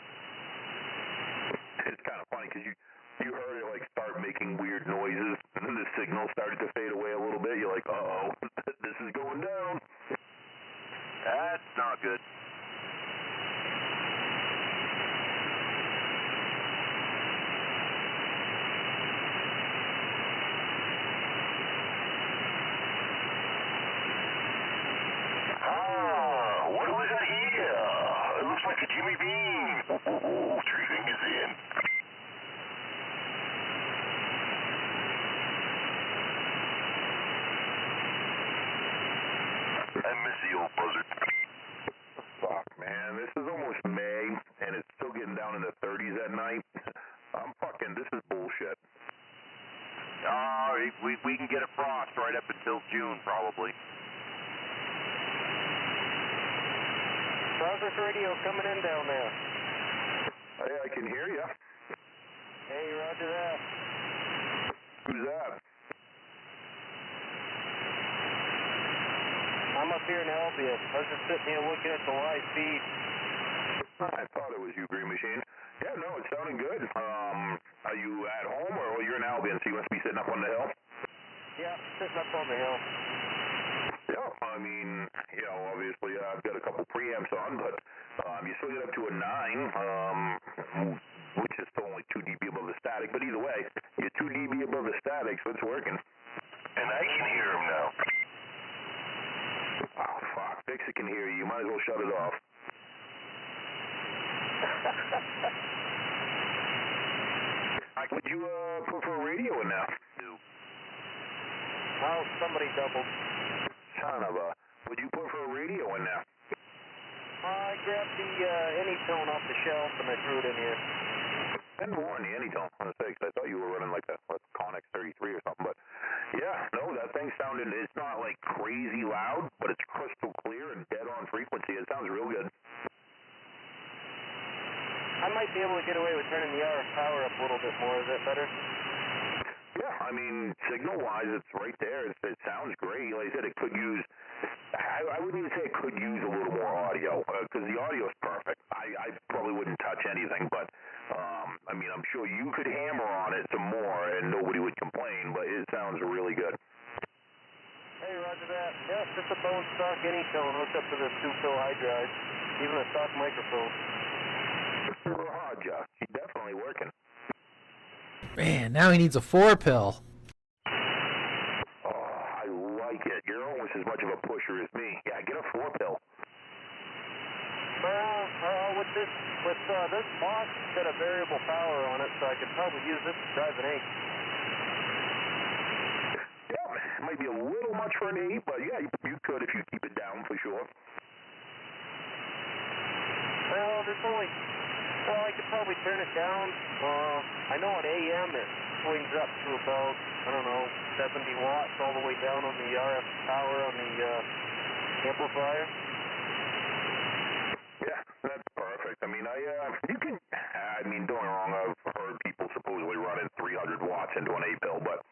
It's kind of funny because you heard it like start making weird noises, and then the signal started to fade away a little bit. You're like, uh-oh, this is going down. That's not good. What was that here? It looks like a Jimmy Bean. Ooh, 3 fingers in. I miss the old buzzard. Fuck, man. This is almost May, and it's still getting down in the 30s at night. This is bullshit. We can get a frost right up until June, probably. Progress radio coming in down there. Hey, I can hear you. Hey, roger that. Who's that? I'm up here in Albia. I was just sitting here looking at the live feed. I thought it was you, Green Machine. Yeah, no, it's sounding good. Are you at home, or you're in Albion, so you must be sitting up on the hill? Yeah, sitting up on the hill. Yeah, I mean, obviously I've got a couple preamps on, but you still get up to a 9, which is still only 2 dB above the static, but either way, you're 2 dB above the static, so it's working. And I can hear him now. Oh, fuck, Dixie can hear you. You might as well shut it off. Would you put for a radio in now? Oh, somebody doubled. Son of a... Would you put for a radio in now? I grabbed the Anytone off the shelf and I threw it in here. And more on the Anytone, I thought you were running like a Connex 33 or something, but yeah, no, that thing sounded, it's not like crazy loud, but it's crystal clear and dead on frequency. It sounds real good. I might be able to get away with turning the RF power up a little bit more. Is that better? Yeah, I mean, signal-wise, it's right there. It sounds great. Like I said, it could use, I wouldn't even say it could use a little more audio, because the audio is perfect. I probably wouldn't touch anything, but, I mean, I'm sure you could hammer on it some more, and nobody would complain, but it sounds really good. Hey, roger that. Yeah, just a bone stock Anytone hooked up to this 2-pill high drive, even a stock microphone. Roger. She's definitely working. Man, now he needs a 4-pill. Oh, I like it. You're almost as much of a pusher as me. Yeah, get a 4-pill. Well, with this box, it's got a variable power on it, so I could probably use this to drive an 8. Yeah, it might be a little much for an 8, but yeah, you could if you keep it down for sure. Well, I could probably turn it down. I know at AM it swings up to about, 70 watts all the way down on the RF power on the amplifier. Yeah, that's perfect. I mean, don't get me wrong, I've heard people supposedly running 300 watts into an 8-pill, but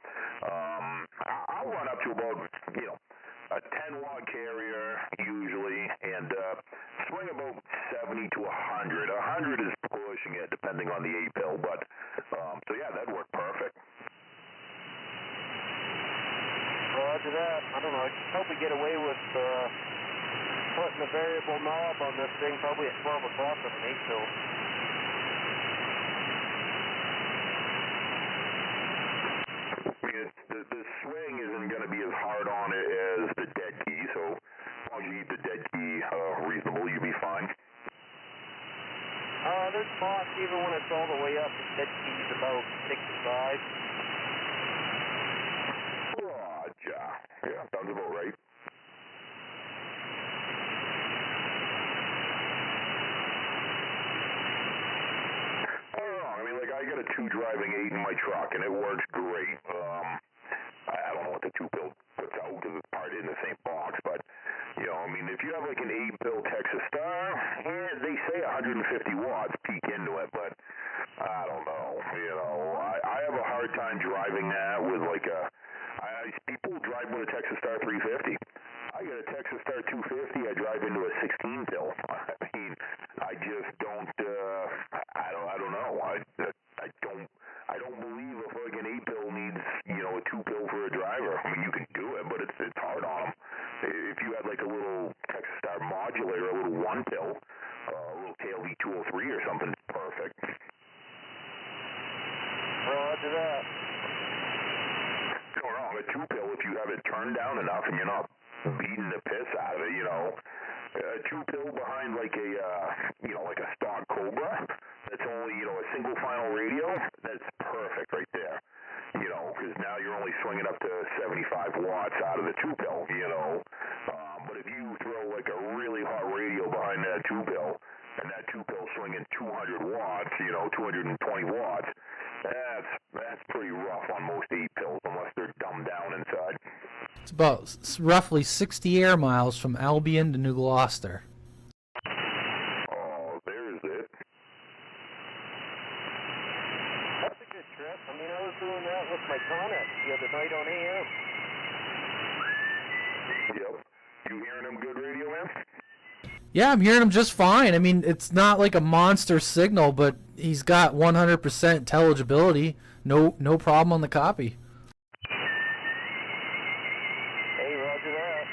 I'll run up to about, a 10-watt carrier usually, and swing about 70 to 100. 100 is pushing it, depending on the 8-pill, but, so yeah, that'd work perfect. Roger that. I don't know, I could probably get away with putting a variable knob on this thing probably at 12 o'clock on an 8-pill. I mean, the swing isn't going to be as hard on it as the dead key, so as long as you keep the dead key reasonable, you'll be fine. This box, even when it's all the way up, the dead key's about 65. Roger. Yeah, sounds about right. I mean, like, I got a 2-driving 8 in my truck, and it works great. I don't know what the 2-pill puts out, because it's part in the same box, but, I mean, if you have, like, an 8-pill Texas Star, they say 150 watts peak into it, but I don't know, later, a little one pill, a little KLV-203 or something, perfect. Roger that. No wrong, a two pill, if you have it turned down enough and you're not beating the piss out of it, you know. A two pill behind like a, like a stock Cobra, that's only, a single final radio, that's perfect right there. Because now you're only swinging up to 75 watts out of the two pill, But if you throw like a really hot radio behind that two pill, and that two pill swinging 200 watts, 220 watts, that's pretty rough on most 8 pills, unless they're dumbed down inside. It's about roughly 60 air miles from Albion to New Gloucester. Oh, there's it. That's a good trip. I mean, I was doing that with my Connex the other night on AM. Yep. You hearing them good, radio man? Yeah, I'm hearing him just fine. I mean, it's not like a monster signal, but he's got 100% intelligibility. No problem on the copy. Hey, roger that.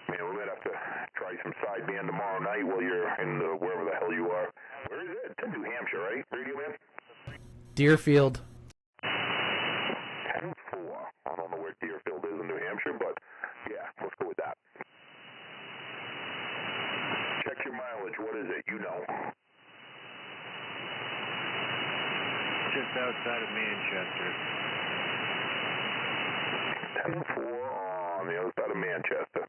Man, we're going to have to try some sideband tomorrow night while you're in wherever the hell you are. Where is it? It's in New Hampshire, right? Radio man? Deerfield. 10-4. I don't know where Deerfield is in New Hampshire, but yeah, let's go with that. Check your mileage. What is it? Just outside of Manchester. 10-4 on the other side of Manchester.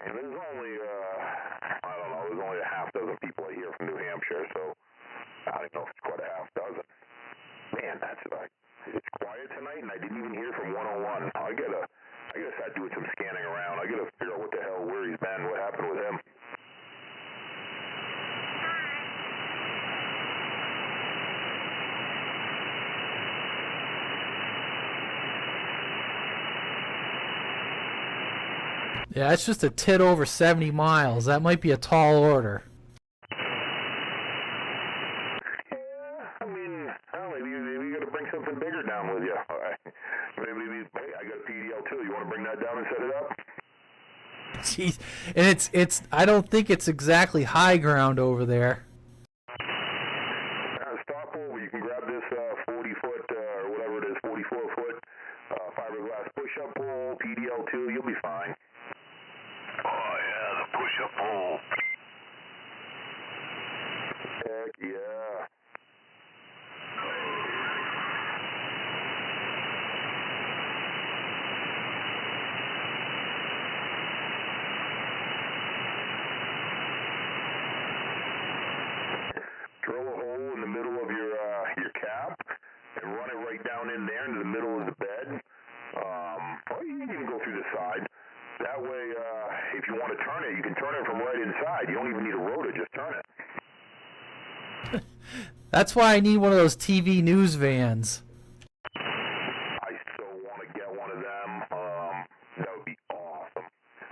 And there's only, there's only a half dozen people I hear from New Hampshire, so I don't know if it's quite a half dozen. Man, it's quiet tonight, and I didn't even hear from 101. I gotta start doing some scanning around. I gotta figure out what the hell, where he's been, what happened with him. Yeah, it's just a tit over 70 miles. That might be a tall order. Maybe you got to bring something bigger down with you. Maybe, hey, I got a PDL too. You want to bring that down and set it up? Jeez, and it's. I don't think it's exactly high ground over there. Stop over. You can grab this 40-foot or whatever it is, 44-foot fiberglass push-up pole, PDL too. You'll be fine. Oh, yeah, the push-up pole. Heck yeah. Drill a hole in the middle of your cap and run it right down in there into the middle of the bed. Or you can go through the side. That way, if you want to turn it, you can turn it from right inside. You don't even need a rotor, just turn it. That's why I need one of those TV news vans. I so want to get one of them. That would be awesome.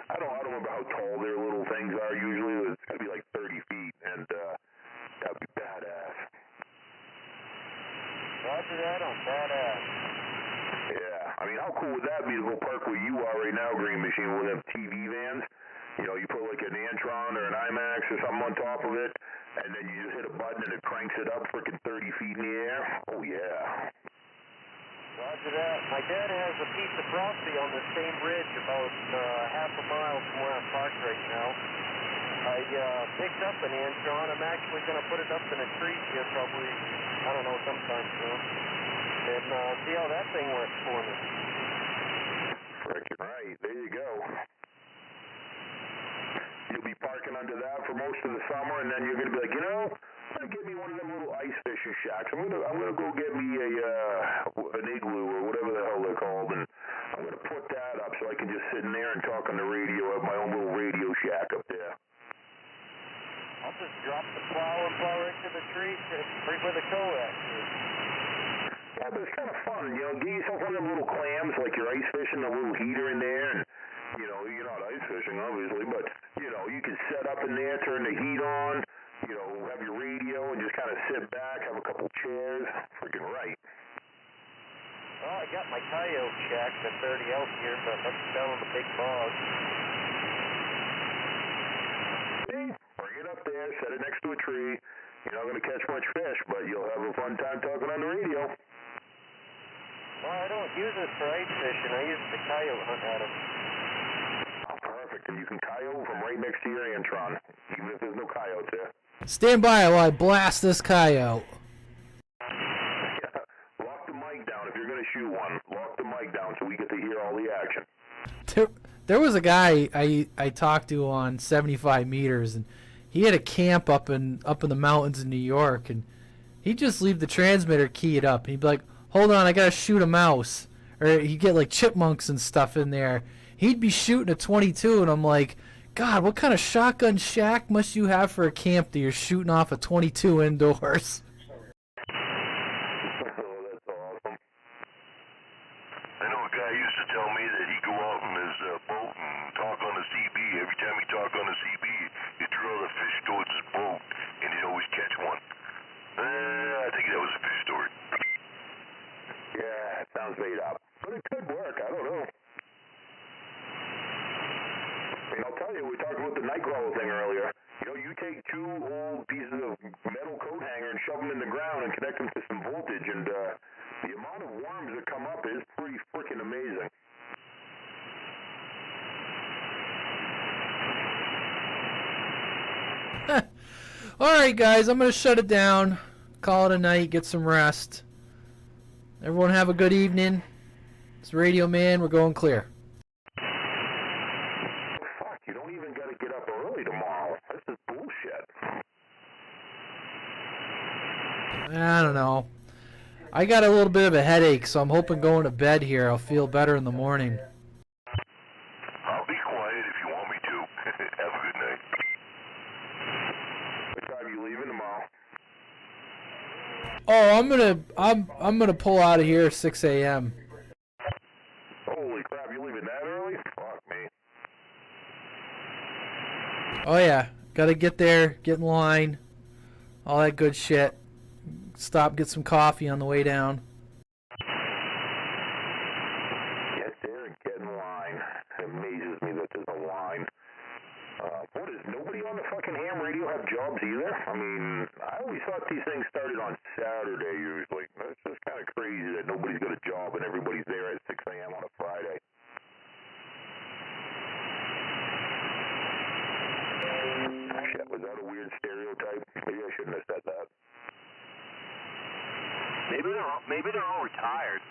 I don't remember how tall their little things are. Usually it's got to be like 30 feet, and that would be badass. Roger that on badass. Yeah, I mean, how cool would that be to go park where you are right now, Green Machine, with them TV vans? You put like an Antron or an IMAX or something on top of it, and then you just hit a button and it cranks it up freaking 30 feet in the air. Oh, yeah. Roger that. My dad has a piece of property on the same ridge about half a mile from where I'm parked right now. I picked up an Antron. I'm actually going to put it up in a tree here probably, sometime soon. And see how that thing works for me. Frickin' right. There you go. You'll be parking under that for most of the summer, and then you're going to be like, I'm going to get me one of them little ice fishing shacks. I'm gonna go get me an igloo or whatever the hell they're called, and I'm going to put that up so I can just sit in there and talk on the radio at my own little radio shack up there. I'll just drop the plow and plow right to the tree right where the coax is. Yeah, but it's kind of fun, get yourself one of them little clams, like you're ice fishing, a little heater in there, and, you're not ice fishing, obviously, but, you can set up in there, turn the heat on, have your radio, and just kind of sit back, have a couple chairs. Freaking right. got my coyote shack that's already out here, but that's down on the big bog. Bring it up there, set it next to a tree. You're not going to catch much fish, but you'll have a fun time talking on the radio. Well, I don't use it for ice fishing. I use it to coyote hunt at it. Oh, perfect. And you can coyote from right next to your Antron, even if there's no coyotes there. Stand by while I blast this coyote. Yeah. Lock the mic down if you're going to shoot one. Lock the mic down so we get to hear all the action. There was a guy I talked to on 75 meters, and he had a camp up in the mountains in New York, and he'd just leave the transmitter keyed up. And he'd be like, "Hold on, I gotta shoot a mouse," or he'd get like chipmunks and stuff in there. He'd be shooting a 22, and I'm like, God, what kind of shotgun shack must you have for a camp that you're shooting off a 22 indoors? I know a guy used to tell me that he'd go out in his boat and talk on the CB. Every time he talked on the CB, he'd draw the fish towards his boat, and he'd always catch one. I think that was a fish story. Yeah, it sounds made up. But it could work, I don't know. And I'll tell you, we talked about the nightcrawler thing earlier. You know, you take two old pieces of metal coat hanger and shove them in the ground and connect them to some voltage, and the amount of worms that come up is pretty freaking amazing. All right, guys, I'm going to shut it down, call it a night, get some rest. Everyone have a good evening. It's Radio Man. We're going clear. Fuck, you don't even got to get up early tomorrow. This is bullshit. I don't know. I got a little bit of a headache, so I'm hoping going to bed here I'll feel better in the morning. I'll be quiet if you want me to. Have a good night. What time are you leaving tomorrow? Oh, I'm gonna pull out of here at 6 a.m. Holy crap, you leaving that early? Fuck me. Oh yeah, gotta get there, get in line, all that good shit. Stop, get some coffee on the way down. Get there and get in line. It amazes me that there's a line. What is, nobody on the fucking ham radio have jobs either? I mean, I always thought these things started on Saturday usually. It's just kind of crazy that nobody's got a job and everybody's there at 6 a.m. on a Friday. Shit, was that a weird stereotype? Maybe I shouldn't have said that. Maybe they're all retired.